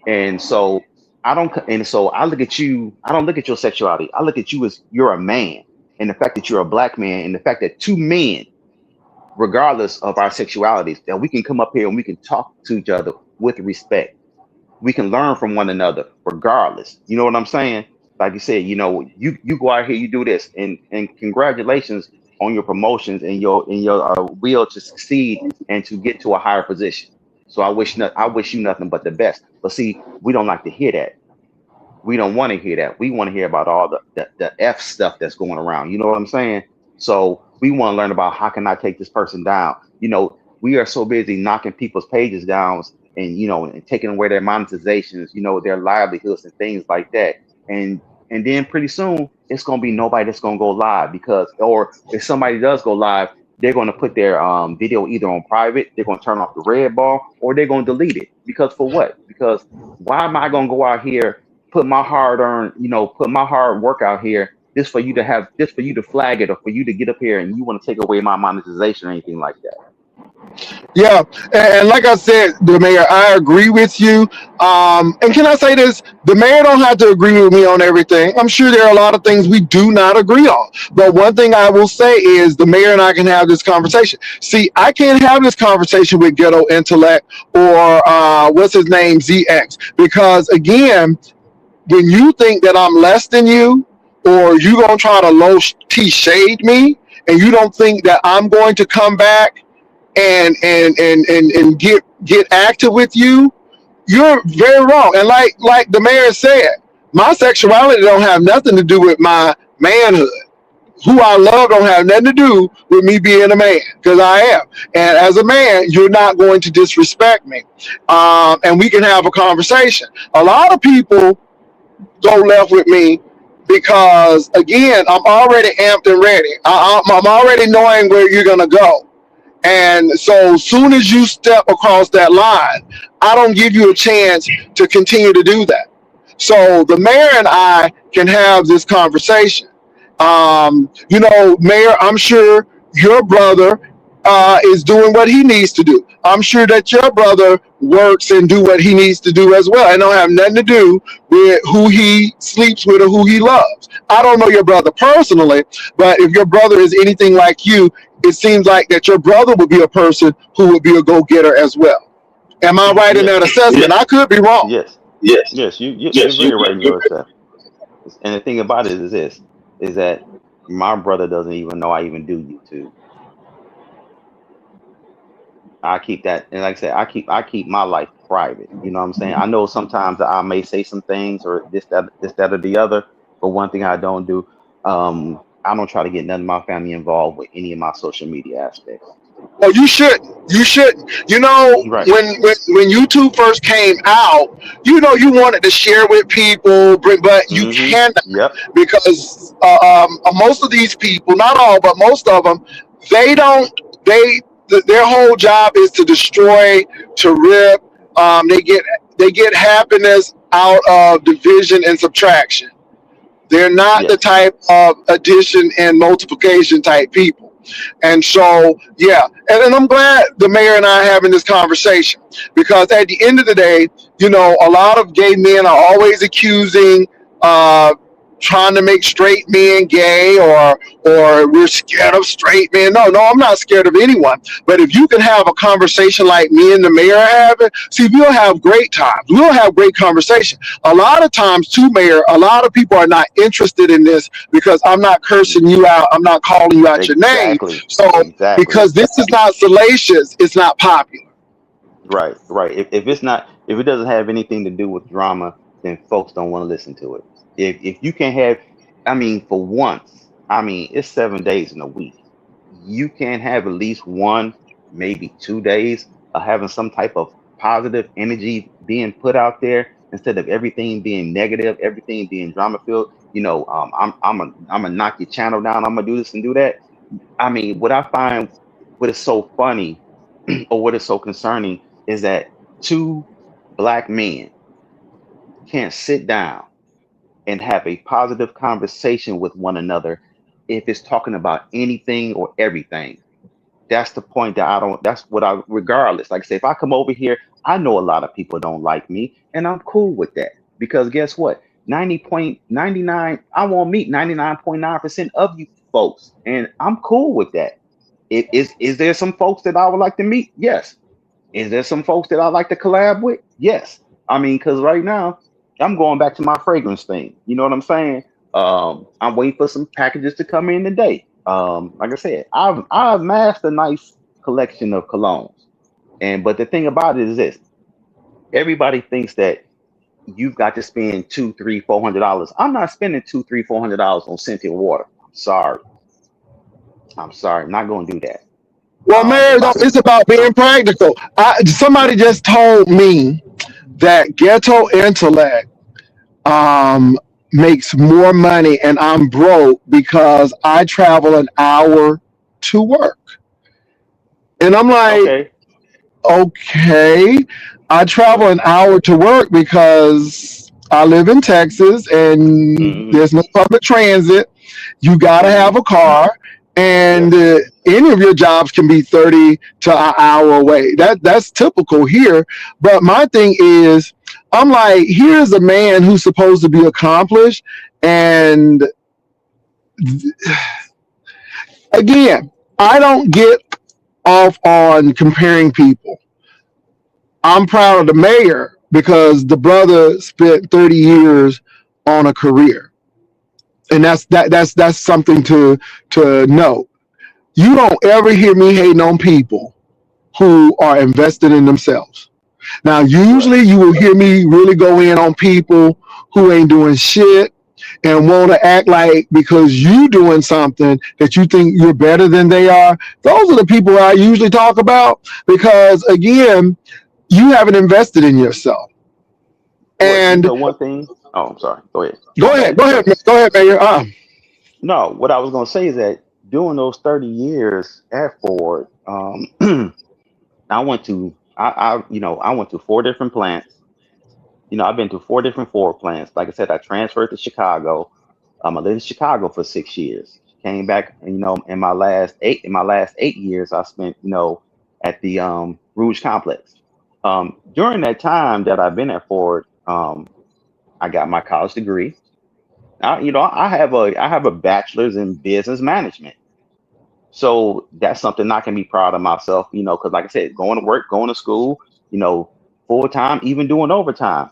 And so I look at you, I don't look at your sexuality. I look at you as you're a man. And the fact that you're a black man and the fact that two men, regardless of our sexualities, that we can come up here and we can talk to each other with respect. We can learn from one another regardless. You know what I'm saying? Like you said, you go out here, you do this, and congratulations on your promotions and your will to succeed and to get to a higher position. So I wish you nothing but the best. But see, we don't like to hear that. We don't want to hear that. We want to hear about all the F stuff that's going around. You know what I'm saying? So we want to learn about how can I take this person down. We are so busy knocking people's pages down and taking away their monetizations, their livelihoods and things like that. And then pretty soon it's gonna be nobody that's gonna go live because, or if somebody does go live, they're gonna put their video either on private, they're gonna turn off the red bar, or they're gonna delete it. Because for what? Because why am I gonna go out here, put my hard work out here just for you to flag it or for you to get up here and you want to take away my monetization or anything like that? Yeah, and like I said, the mayor, I agree with you. And can I say this? The mayor don't have to agree with me on everything. I'm sure there are a lot of things we do not agree on. But one thing I will say is the mayor and I can have this conversation. See, I can't have this conversation with Ghetto Intellect or what's his name, ZX, because again, when you think that I'm less than you, or you gonna try to low T shade me, and you don't think that I'm going to come back and get active with you, you're very wrong. And like the mayor said, my sexuality don't have nothing to do with my manhood. Who I love don't have nothing to do with me being a man, because I am. And as a man, you're not going to disrespect me, and we can have a conversation. A lot of people go left with me because, again, I'm already amped and ready. I'm already knowing where you're gonna go. And so soon as you step across that line, I don't give you a chance to continue to do that. So the mayor and I can have this conversation. Mayor, I'm sure your brother is doing what he needs to do. I'm sure that your brother works and do what he needs to do as well. It don't have nothing to do with who he sleeps with or who he loves. I don't know your brother personally, but if your brother is anything like you, it seems like that your brother would be a person who would be a go-getter as well. Am I right in Yes, that assessment? I could be wrong. yes, yes. You're very right in your assessment. And the thing about it is this: is that my brother doesn't even know I even do YouTube. I keep that, and like I said, I keep my life private. You know what I'm saying? I know sometimes that I may say some things or this, that, or the other, but one thing I don't do, I don't try to get none of my family involved with any of my social media aspects. Well, you shouldn't. You shouldn't. Right. When YouTube first came out, you wanted to share with people, but you Mm-hmm. cannot, Yep. because most of these people, not all, but most of them, they don't. Their whole job is to destroy, to rip. They get happiness out of division and subtraction. They're not the Yes. type of addition and multiplication type people. And so, yeah, and I'm glad the mayor and I are having this conversation, because at the end of the day, a lot of gay men are always accusing, uh, trying to make straight men gay, or we're scared of straight men. No, no, I'm not scared of anyone. But if you can have a conversation like me and the mayor are having, see, we'll have great times. We'll have great conversation. A lot of times, too, mayor, a lot of people are not interested in this because I'm not cursing you out. I'm not calling you out your name. Exactly. So, Exactly. because this is not salacious, it's not popular. Right. Right. If it doesn't have anything to do with drama, then folks don't want to listen to it. If you can have, I mean, for once, I mean, it's 7 days in a week. You can have at least one, maybe 2 days of having some type of positive energy being put out there instead of everything being negative, everything being drama filled. I'm gonna knock your channel down. I'm gonna do this and do that. I mean, what I find, what is so funny or what is so concerning is that two black men can't sit down and have a positive conversation with one another if it's talking about anything or everything. That's the point that I don't, that's what I, regardless, like I say, if I come over here, I know a lot of people don't like me, and I'm cool with that, because guess what? 90.99, I won't meet 99.9% of you folks, and I'm cool with that. Is there some folks that I would like to meet? Yes. Is there some folks that I like to collab with? Yes. I mean, because right now I'm going back to my fragrance thing. You know what I'm saying? I'm waiting for some packages to come in today. Like I said, I've amassed a nice collection of colognes, and but the thing about it is this: everybody thinks that you've got to spend two, three, $400. I'm not spending two, three, $400 on scented water. I'm sorry. I'm sorry. I'm not going to do that. Well, If Mary, I it's could, about being practical. Somebody just told me that ghetto intellect um, makes more money, and I'm broke because I travel an hour to work. And I'm like, okay. okay, I travel an hour to work because I live in Texas and Mm-hmm. there's no public transit. You got to Mm-hmm. have a car, and Yes. any of your jobs can be 30 to an hour away. That's typical here. But my thing is, I'm like, here's a man who's supposed to be accomplished, and again, I don't get off on comparing people. I'm proud of the mayor because the brother spent 30 years on a career, and that's something to know. You don't ever hear me hating on people who are invested in themselves. Now, Right. usually you will hear me really go in on people who ain't doing shit and want to act like because you doing something that you think you're better than they are. Those are the people I usually talk about because, again, you haven't invested in yourself. Well, you And know one thing. Oh, I'm sorry. Go ahead. go My ahead, bad. go ahead, go ahead, Mayor. No, what I was gonna say is that during those 30 years at Ford, I went to four different plants. I've been to four different Ford plants. Like I said, I transferred to Chicago. I lived in Chicago for 6 years. Came back, in my last 8 years, I spent, at the Rouge Complex. During that time that I've been at Ford, I got my college degree. I have a bachelor's in business management. So that's something I can be proud of myself, because like I said, going to work, going to school, you know, full time, even doing overtime.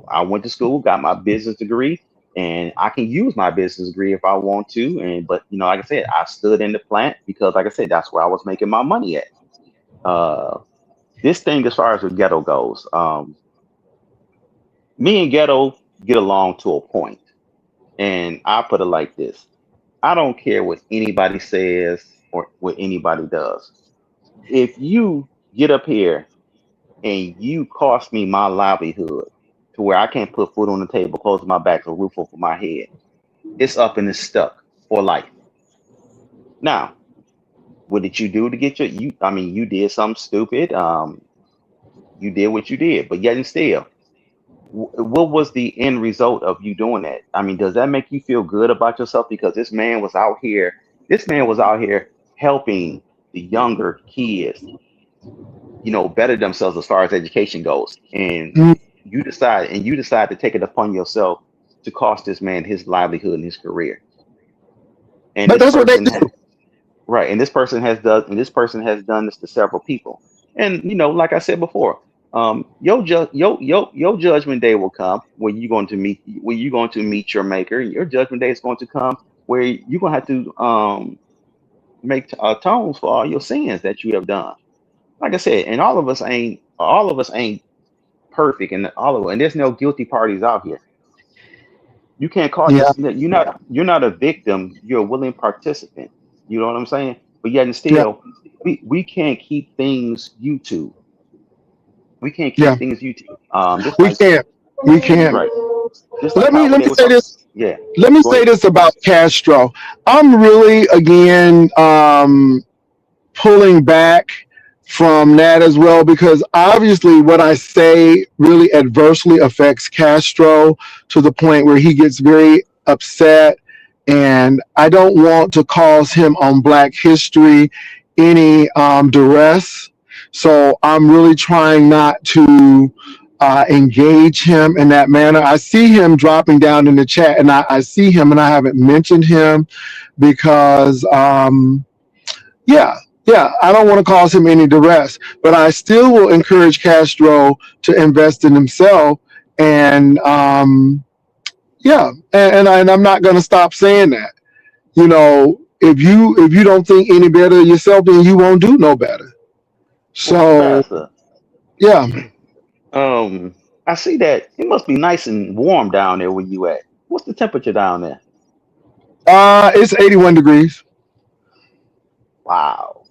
I went to school, got my business degree, and I can use my business degree if I want to. But like I said, I stood in the plant because, like I said, that's where I was making my money at. Uh, this thing, as far as the ghetto goes, me and ghetto get along to a point, and I put it like this: I don't care what anybody says or what anybody does. If you get up here and you cost me my livelihood to where I can't put food on the table, close my back, or roof over my head, it's up and it's stuck for life. Now, what did you do to get you did something stupid. You did what you did, but yet and still, what was the end result of you doing that? Does that make you feel good about yourself? Because this man was out here helping the younger kids, better themselves as far as education goes. And Mm, you decide to take it upon yourself to cost this man his livelihood and his career. And but this that's what they person do. has right, and this person has done this to several people. And like I said before, your judgment day will come when you're going to meet your maker. Your judgment day is going to come where you're gonna have to make atones for all your sins that you have done. Like I said, and all of us ain't perfect, and there's no guilty parties out here. You can't call Yeah, this. You're not a victim. You're a willing participant. You know what I'm saying? But yet and yeah, still, we can't keep things YouTube. We can't yeah. keep things YouTube. Just We like can't. We can't. right, just like Let me how let they me were say talking. this. Yeah, Let me go say ahead. this about Castro. I'm really again pulling back from that as well because obviously what I say really adversely affects Castro to the point where he gets very upset, and I don't want to cause him on Black History any duress. So I'm really trying not to engage him in that manner. I see him dropping down in the chat, and I see him, and I haven't mentioned him because yeah, yeah, I don't want to cause him any duress, but I still will encourage Castro to invest in himself. And yeah, and I'm not going to stop saying that. If you don't think any better of yourself, then you won't do no better. Well, So Pastor, yeah, um, I see that it must be nice and warm down there where you at. What's the temperature down there? it's 81 degrees. Wow.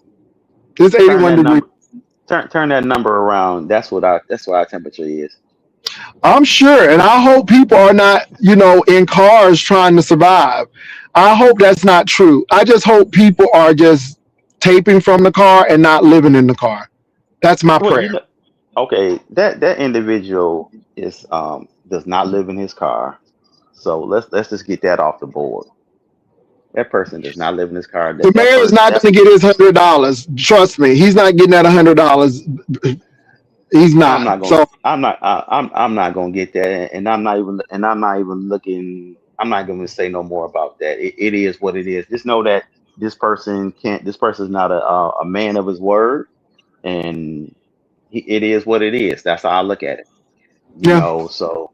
It's Turn 81 that degrees. number. Turn that number around. That's what our temperature is. I'm sure, and I hope people are not, in cars trying to survive. I hope that's not true. I just hope people are just taping from the car and not living in the car. That's my Well, prayer. okay, that individual is does not live in his car. So let's just get that off the board. That person does not live in his car. The That mayor is person not that going to get his $100. Trust me, he's not getting that $100. He's I'm not. not going. So I'm not going to get that, and I'm not even looking. I'm not going to say no more about that. It is what it is. Just know that this person can't. This person is not a man of his word, and it is what it is. That's how I look at it. yeah, So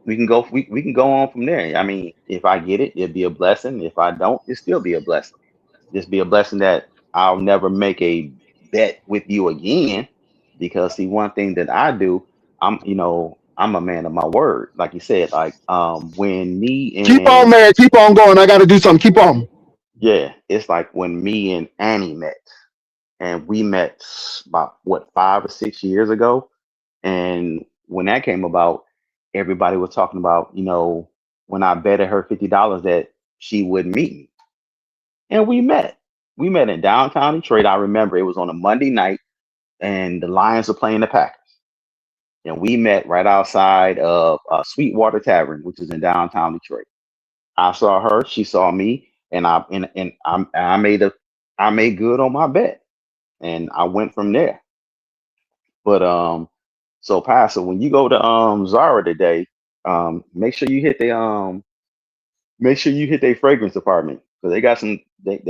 we can go on from there. If I get it, it'd be a blessing. If I don't, it still be a blessing. just be a blessing that I'll never make a bet with you again. Because see, one thing that I do, I'm a man of my word. Like you said, like when me Keep on, and man. Keep on going. I got to do something. Keep on. yeah, it's like when me and Annie met, and we met about what 5 or 6 years ago. And when that came about, everybody was talking about, when I betted her $50 that she would meet me. And we met. We met in downtown Detroit. I remember it was on a Monday night and the Lions were playing the Packers. And we met right outside of Sweetwater Tavern, which is in downtown Detroit. I saw her, she saw me, and I made good on my bet. And I went from there. But so Pastor, when you go to Zara today, make sure you hit their fragrance department because they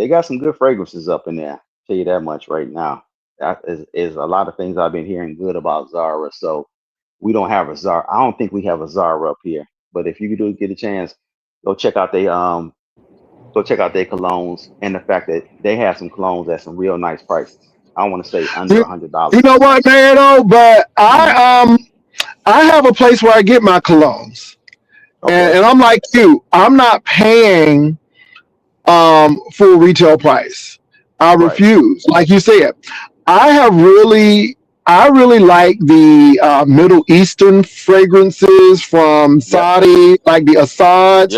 got some good fragrances up in there. Tell you that much right now. That is a lot of things I've been hearing good about Zara. So we don't have a Zara. I don't think we have a Zara up here. But if you do get a chance, go check out their colognes and the fact that they have some colognes at some real nice prices. I want to say under You, you $100. know what, man? Oh, but Mm, I have a place where I get my colognes, okay. and I'm like you. I'm not paying full retail price. I Right. refuse. Like you said, I really like the Middle Eastern fragrances from Yep. Saudi, like the Assads. Yep.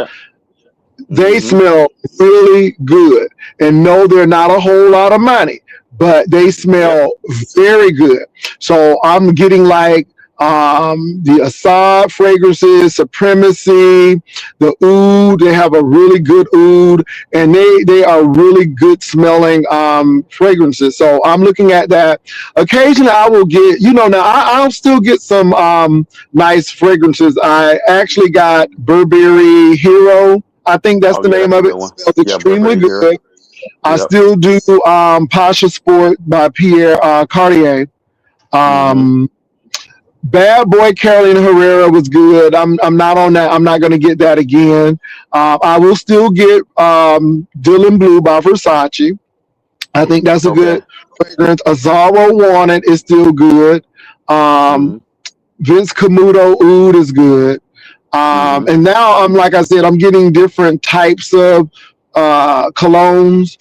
They Mm-hmm. smell really good. And no, they're not a whole lot of money, but they Yep. smell very good. So I'm getting like the Assad fragrances, Supremacy, the Oud. They have a really good Oud, and they are really good smelling fragrances. So I'm looking at that. Occasionally, I will get, now I'll still get some nice fragrances. I actually got Burberry Hero. I think that's Oh the yeah, name that's a of good it. one. Smells Yeah, extremely Burberry here. good. I Yep. still do Pasha Sport by Pierre Cartier. Mm-hmm. Um, Bad Boy Carolina Herrera was good. I'm not on that. I'm not going to get that again. I will still get Dylan Blue by Versace. I think that's a Okay. good fragrance. Azaro Wanted is still good. Um, Mm-hmm. Vince Camuto Oud is good. Mm-hmm. And now I'm like I said, I'm getting different types of colognes.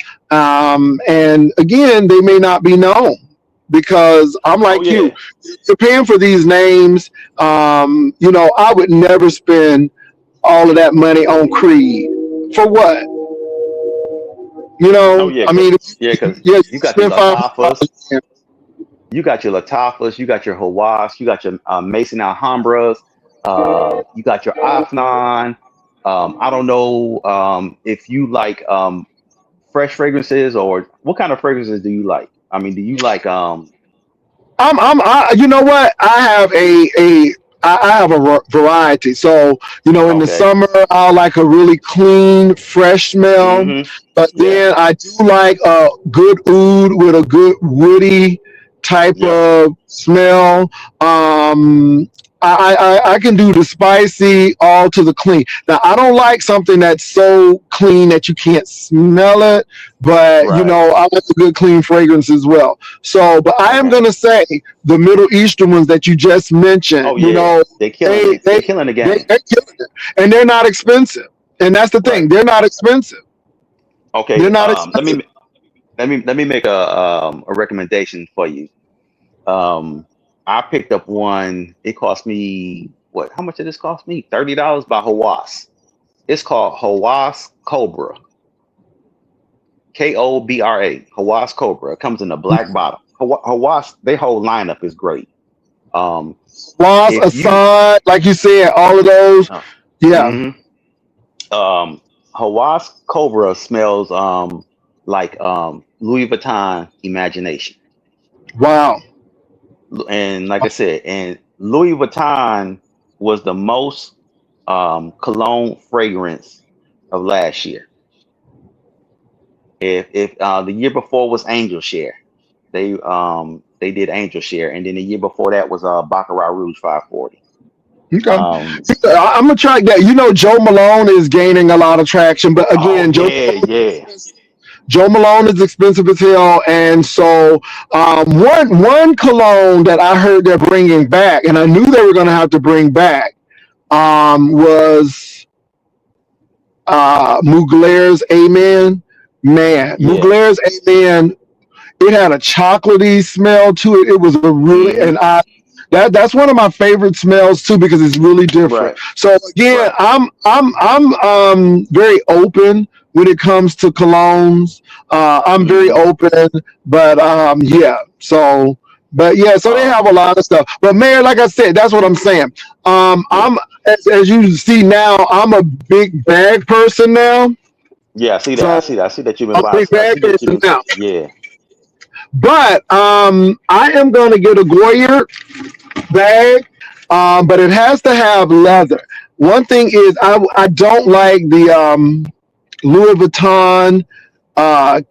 And again, they may not be known because I'm Oh like you. yeah. You're paying for these names. I would never spend all of that money on Creed. For what? Oh yeah, I cause mean, yeah, cause yeah, you you got your spend Latifahs, $500. you got your Hawass, you got your Mason Alhambras, you got your Afnan. I don't know if you like fresh fragrances or what kind of fragrances do you like? I mean, do you like You know what? I have a variety. So, in the okay. summer, I like a really clean, fresh smell. Mm-hmm. But Yeah. then I do like a good oud with a good woody type Yep. of smell. I can do the spicy all to the clean. Now, I don't like something that's so clean that you can't smell it, but, Right. I like a good clean fragrance as well. So, but I am Okay. going to say the Middle Eastern ones that you just mentioned, Oh yeah. They killing they it. they They killing the they game. they're killing it, and they're not expensive. And that's the Right. thing; they're not expensive. They're Okay. not Let expensive. me let me make a recommendation for you. Um, I picked up one. It cost me what? How much did this cost me? $30 by Hawass. It's called Hawass Cobra. Kobra. Hawass Cobra. It comes in a black bottle. Hawass. Their whole lineup is great. Um, Loss, if you Assad, like you said, all of those. uh, Yeah. mhm. um, Hawass Cobra smells like Louis Vuitton Imagination. Wow. And like I said, and Louis Vuitton was the most cologne fragrance of last year. If the year before was Angel Share, they did Angel Share, and then the year before that was Baccarat Rouge 540. Okay. Um, I'm gonna track that. Joe Malone is gaining a lot of traction, but oh again, yeah, yeah, Joe Malone is expensive as hell, and so one cologne that I heard they're bringing back, and I knew they were going to have to bring back, was Mugler's Amen. Man, Yeah. Mugler's Amen. It had a chocolatey smell to it. It was a really, Mm-hmm. and that's one of my favorite smells too because it's really different. Right. So again, Right. I'm very open when it comes to colognes. I'm very Mm-hmm. open, but yeah. So, but yeah, so they have a Um. lot of stuff. But Mayor, like I said, that's what I'm saying. Yeah. I'm as you see now, I'm a big bag person now. Yeah. I see that. I So see that. I see that you've been I'm a buying. big I bag see that you've person been. now. Yeah. But I am going to get a Goyer bag, but it has to have leather. One thing is I don't like the Louis Vuitton uh,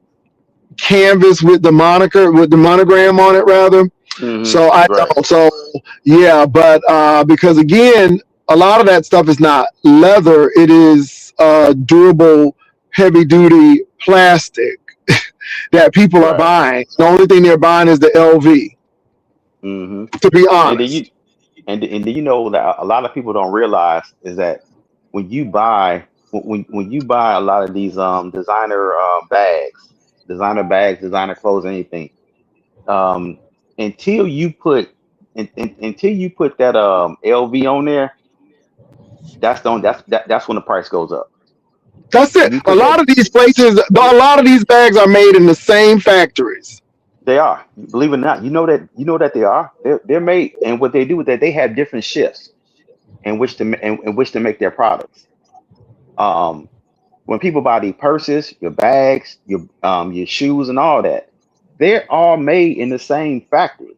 canvas with the moniker with the monogram on it rather. Mm-hmm. So I Right. don't. So yeah, but because again, a lot of that stuff is not leather. It is durable, heavy duty plastic that people are Right. buying. The only thing they're buying is the LV. Mm-hmm. To be And then you honest. and then you know that a lot of people don't realize is that when you buy a lot of these designer bags, designer clothes, anything, um, until you put until you put that LV on there, that's when the price goes up. That's When it. you A put lot that, of these places, a lot of these bags are made in the same factories. they are. Believe it or not, you know that they are. They're made, and what they do is that they have different shifts in which to make their products. Um, when people buy these purses, your bags, your shoes, and all that, they're all made in the same factory.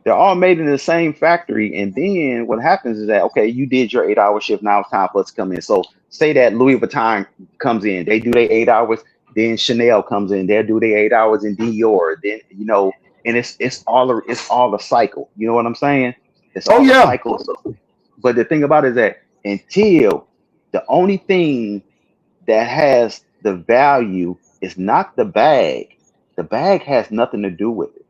They're all made in the same factory, and then what happens is that okay, you did your 8 hour shift. Now it's time for us to come in. So say that Louis Vuitton comes in, they do their 8 hours. Then Chanel comes in, they'll do their 8 hours in Dior. Then and it's all a cycle. You know what I'm saying? It's Oh all a yeah. cycle. So, but the thing about it is that until the only thing that has the value is not the bag. The bag has nothing to do with it.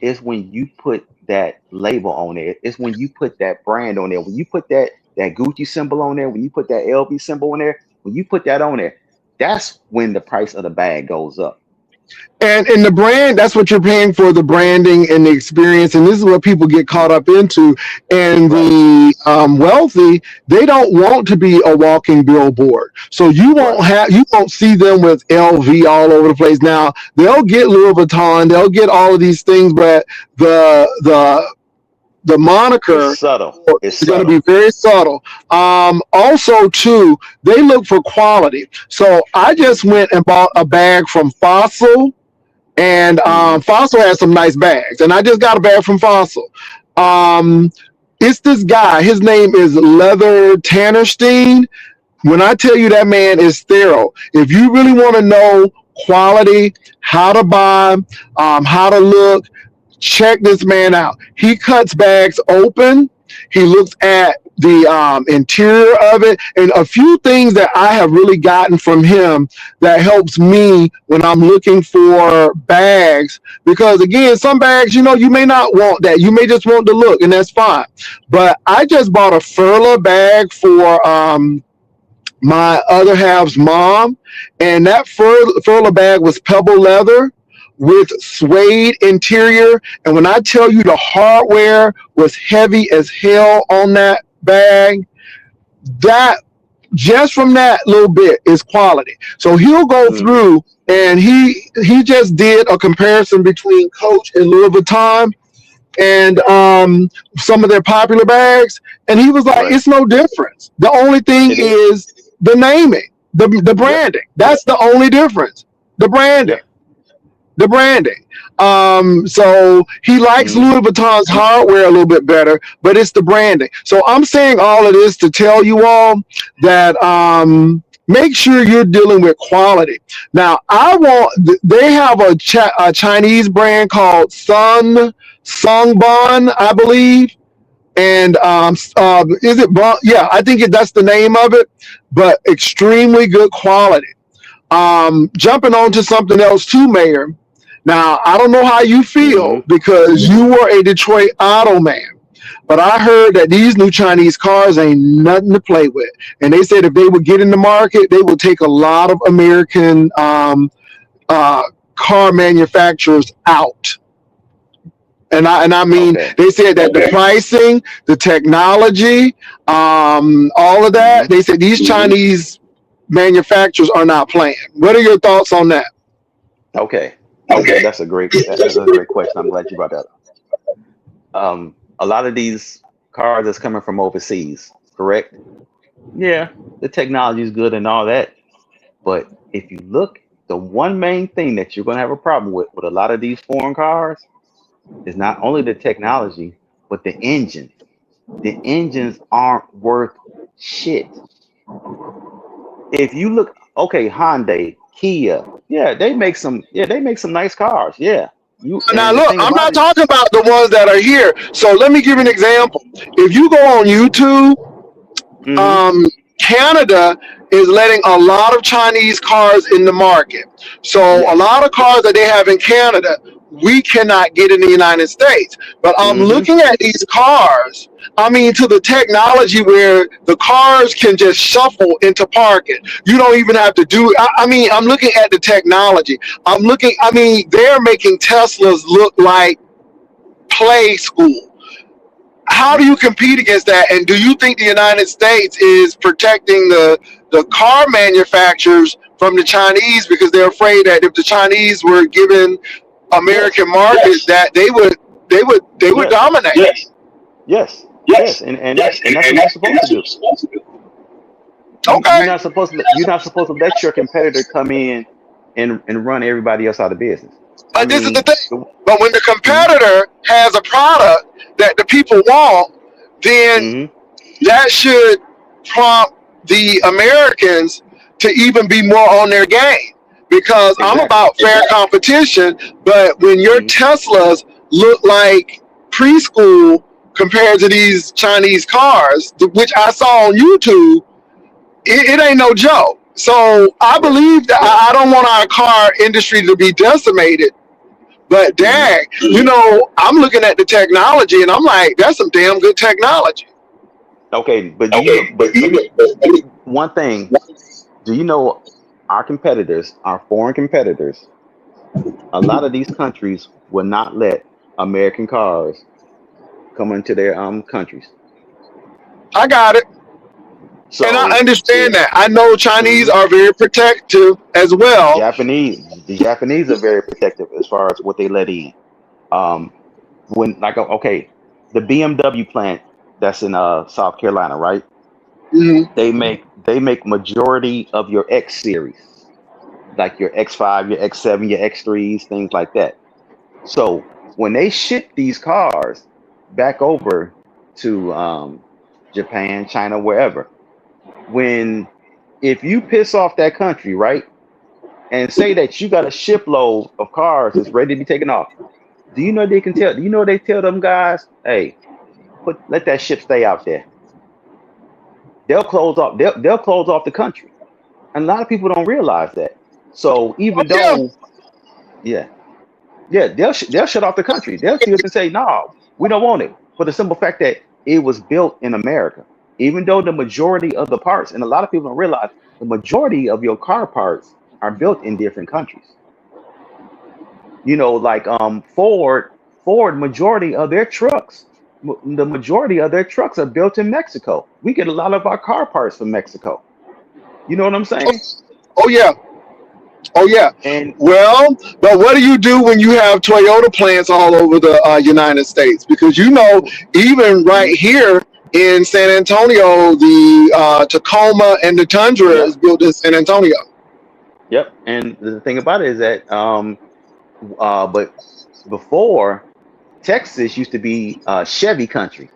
It's when you put that label on there. It's when you put that brand on there. When you put that Gucci symbol on there. When you put that LV symbol on there. When you put that on there, that's when the price of the bag goes up. And in the brand, that's what you're paying for, the branding and the experience. And this is what people get caught up into. And Right, the wealthy, they don't want to be a walking billboard. So right, you won't see them with LV all over the place. Now they'll get Louis Vuitton, they'll get all of these things, but the it's moniker subtle. It's is going to be subtle. very subtle. Also, too, they look for quality. So I just Hmm. went and bought a bag from Fossil, and Hmm. Fossil has some nice bags, and I just got a bag from Fossil. Um, it's this guy. His name is Leather Tannerstein. When I tell you that man is thorough, if you really want to know quality, how to buy, how to look, check this man out. He cuts bags open. He looks at the interior of it, and a few things that I have really gotten from him that helps me when I'm looking for bags. Because again, some bags, you may not want that. You may just want the look, and that's fine. But I just bought a Furla bag for my other half's mom, and that Furla bag was pebble leather with suede interior. And when I tell you the hardware was heavy as hell on that bag, that just from that little bit is quality. So he'll go Hmm. through and he just did a comparison between Coach and Louis Vuitton and some of their popular bags, and he was like, Right. "It's no difference. The only thing It is. is the naming, the Yep. branding. That's the only difference. The branding, Yep. the branding." So he likes Hmm. Louis Vuitton's hardware a little bit better, but it's the branding. So I'm saying all of this to tell you all that make sure you're dealing with quality. Now, they have a Chinese brand called Sungbon, I believe. And is it Bon? Yeah, I think that's the name of it, but extremely good quality. Jumping on to something else too, Mayor. Now, I don't know how you Mm-hmm. feel because you were a Detroit auto man, but I heard that these new Chinese cars ain't nothing to play with. And they said if they would get in the market, they would take a lot of American uh, car manufacturers out. And I mean, Okay. they said that the pricing, the technology, all of Mm-hmm. that, they said these Chinese manufacturers are not playing. What are your thoughts on that? Okay. Okay. That's a great question. I'm glad you brought that up. A lot of these cars that's coming from overseas, correct? Yeah, the technology is good and all that, but if you look, the one main thing that you're gonna have a problem with a lot of these foreign cars is not only the technology, but the engines. The engines aren't worth shit. If you look, okay, Hyundai, Kia, they make some nice cars. Yeah. You Now, and the look, thing I'm about not it, talking about the ones that are here. So let me give you an example. If you go on YouTube, hmm um, Canada is letting a lot of Chinese cars in the market. So a yes. lot of cars that they have in Canada, we cannot get in the United States. But I'm hmm looking at these cars. I mean, to the technology where the cars can just shuffle into parking. You don't even have to do. I mean, I'm looking at the technology. I'm looking. I mean, they're making Teslas look like play school. How do you compete against that? And do you think the United States is protecting the car manufacturers from the Chinese because they're afraid that if the Chinese were given Yes. American market, that they would Yes. dominate? Yes. Yes. Yes. Yes. And that's And what you're supposed to that's what do. you're supposed to do. Okay. You're not supposed to let your competitor come in and run everybody else out of business. I But this is the mean, thing. But when the competitor has a product that the people want, then mm-hmm, that should prompt the Americans to even be more on their game because I'm exactly. about fair competition. But when your hmm Teslas look like preschool compared to these Chinese cars, which I saw on YouTube, it ain't no joke. So I Right. believe that I don't want our car industry to be decimated. But hmm dang, I'm looking at the technology and I'm like, that's some damn good technology. Okay, but do you know? Okay, but But let me you one thing. Do you know our competitors, our foreign competitors? A lot of these countries will not let American cars come into their countries. I got it. And I So understand if that. I know Chinese mhm, are very protective as well. the Japanese are very protective as far as what they let in. Um, when like okay, the BMW plant that's in South Carolina, right? Mhm. They make majority of your X series, like your X5, your X7, your X3s, things like that. So when they ship these cars back over to Japan, China, wherever, when if you piss off that country, right, and say that you got a shipload of cars that's ready to be taken off, do you know they can tell? Do you know they tell them guys, hey, let that ship stay out there. They'll close off the country. And a lot of people don't realize that. So Oh even yeah, though, yeah, yeah, they'll shut off the country. They'll see us and say, no, we don't want it. For the simple fact that it was built in America. Even though the majority of the parts, and a lot of people don't realize, the majority of your car parts are built in different countries. You know, like Ford, majority of their trucks, the majority of their trucks are built in Mexico. We get a lot of our car parts from Mexico. You know what I'm saying? oh yeah, oh yeah. And Well, but what do you do when you have Toyota plants all over the United States? Because even right mhm, here in San Antonio, the Tacoma and the Tundra is yep, built in San Antonio. yep. And the thing about it is that but before Texas used to be Chevy country,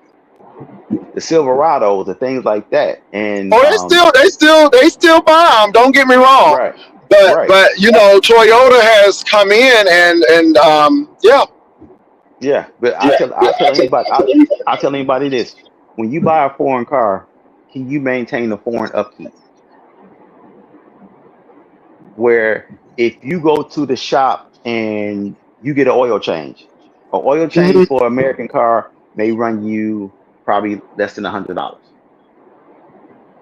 the Silverados, the things like that. And Oh, they still buy them. Don't get me wrong, right, but right, but Toyota has come in and yeah. yeah. But Yeah, yeah, I tell anybody this: when you buy a foreign car, can you maintain the foreign upkeep? where if you go to the shop and you get an oil change Mhm. for an American car may run you probably less than $100.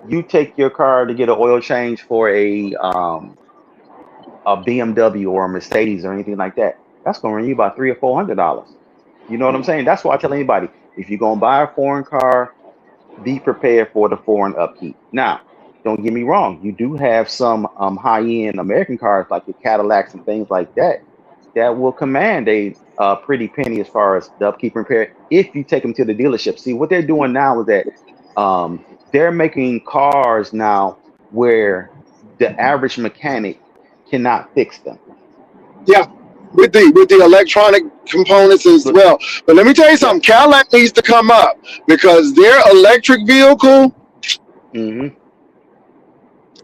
You take your car to get an oil change for a BMW or a Mercedes or anything like that, that's gonna run you about $300 or $400. You know what I'm saying? That's why I tell anybody, if you're gonna buy a foreign car, be prepared for the foreign upkeep. Now, don't get me wrong, you do have some high-end American cars like your Cadillacs and things like that that will command a pretty penny as far as the upkeep and repair if you take them to the dealership. See, what they're doing now is that they're making cars now where the average mechanic cannot fix them. Yeah, with the electronic components as But well. But let me tell you yeah, something. Cadillac needs to come up because their electric vehicle. hmm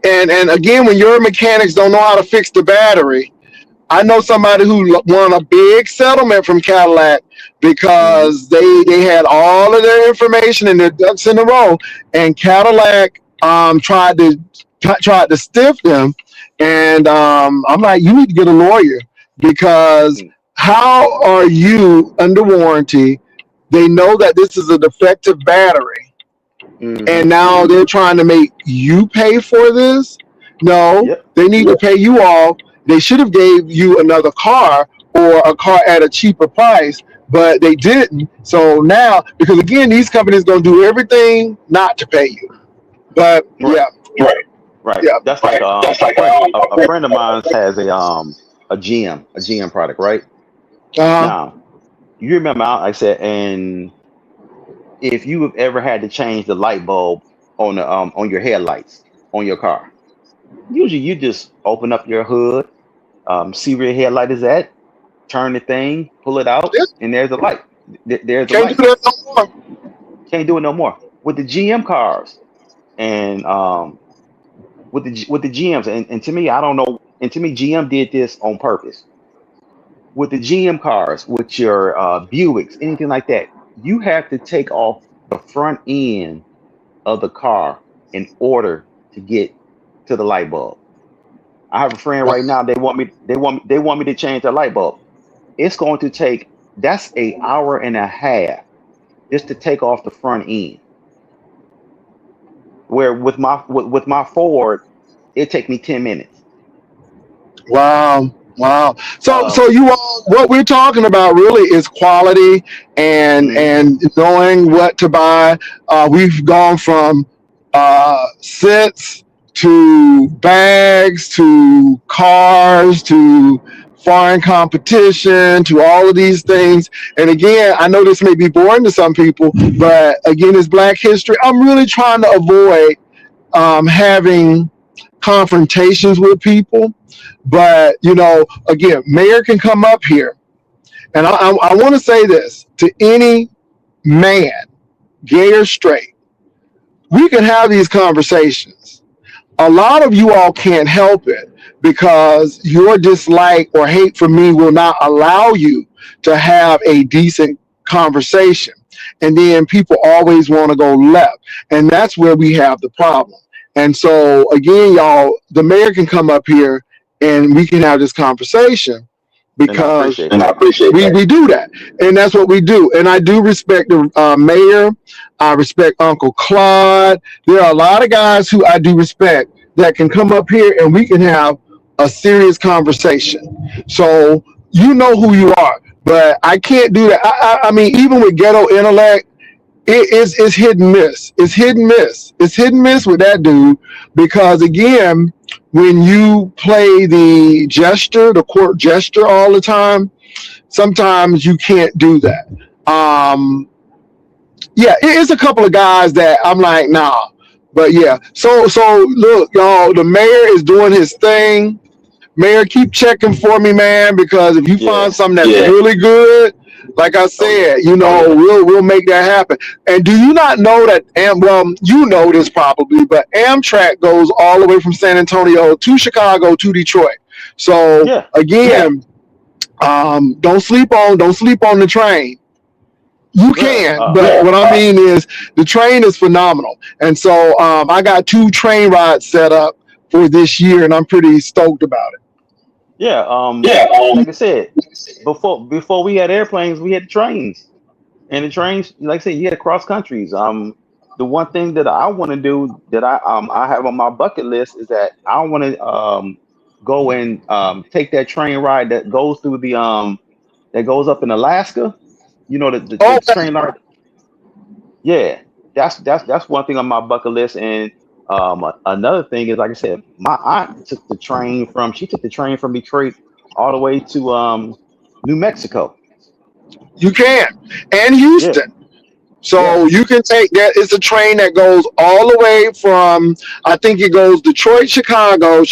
And again, when your mechanics don't know how to fix the battery, I know somebody who won a big settlement from Cadillac hmm because they had all of their information and their ducks in a row, and Cadillac tried to stiff them, and I'm like, you need to get a lawyer because how are you under warranty? They know that this is a defective battery, hmm and now they're trying to make you pay for this. No, yep, they need to pay you all. They should have gave you another car or a car at a cheaper price, but they didn't. So now, because again, these companies gonna do everything not to pay you. But right, yeah, right, right. yeah, That's like a friend of mine has a GM product, right? uh-huh. Now, you remember I said, and if you have ever had to change the light bulb on your headlights on your car, usually you just open up your hood, see where your headlight is at, turn the thing, pull it out, Yeah, and there's a light. There's a can't do light. that no more. Can't do it no more with the GM cars and with the GMs. And to me, I don't know. And to me, GM did this on purpose with the GM cars, with your Buicks, anything like that. You have to take off the front end of the car in order to get to the light bulb. I have a friend Wow. right now. They want me to change the light bulb. It's going to take that's a hour and a half just to take off the front end. Where with my Ford, it take me 10 minutes. Wow. Wow. So Um, so you all what we're talking about really is quality mhm, and knowing what to buy. We've gone from sets to bags to cars to foreign competition to all of these things. And again, I know this may be boring to some people, but again, it's Black History. I'm really trying to avoid having confrontations with people. But again, mayor can come up here, and I want to say this to any man, gay or straight. We can have these conversations. A lot of you all can't help it because your dislike or hate for me will not allow you to have a decent conversation. And then people always want to go left. And that's where we have the problem. And so, again, y'all, the mayor can come up here and we can have this conversation and I because appreciate that. we do that. And that's what we do. And I do respect the mayor. I respect Uncle Claude. There are a lot of guys who I do respect that can come up here and we can have a serious conversation. So you know who you are, but I can't do that. I mean, even with ghetto intellect, it's hit and miss. It's hit and miss. It's hit and miss with that dude because again, when you play the court gesture all the time, sometimes you can't do that. Yeah, it's a couple of guys that I'm like, nah. But yeah, so look, y'all, the mayor is doing his thing. Mayor, keep checking for me, man, because if you find Yeah. something that's really good, like I Oh yeah. said, we'll make that happen. And do you not know that? Well, you know this probably, but Amtrak goes all the way from San Antonio to Chicago to Detroit. So Yeah. again, don't sleep on the train. You Yeah. can, but what I mean is the train is phenomenal. And so I got two train rides set up for this year, and I'm pretty stoked about it. Yeah. Like I said, before we had airplanes, we had trains. And the trains, like I said, you had cross countries. The one thing that I want to do that I have on my bucket list is that I want to go and take that train ride that goes through the that goes up in Alaska. You know the Oh, train ride. Yeah, that's one thing on my bucket list. And another thing is, like I said, my aunt took the train from Detroit all the way to New Mexico. you can, and Yeah, Houston. yeah, So you can take that. It's a train that goes all the way from, I think it goes Detroit, Chicago,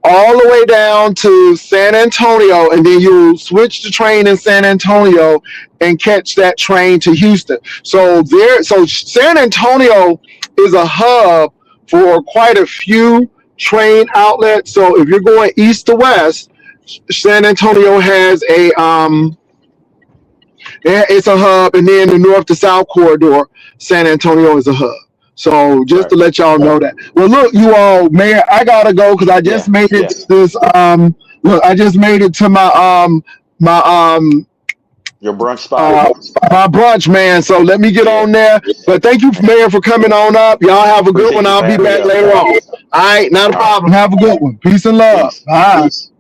all the way down to San Antonio, and then you switch the train in San Antonio and catch that train to Houston. So San Antonio is a hub for quite a few train outlets. So if you're going east to west, San Antonio has it's a hub, and then the north to south corridor, San Antonio is a hub. So just right. to let y'all know that. Well, look, you all, man, I gotta go because I just Yeah, made it yeah. to this. Look, I just made it to my Your brunch spot. uh my brunch, man. So let me get Yeah. on there. But thank you, Mayor, for coming on up. Y'all have a good Appreciate one. you I'll for be having me back up. later on. All right, not a All right. problem. Have a good one. Peace and love. Peace. Bye. Peace.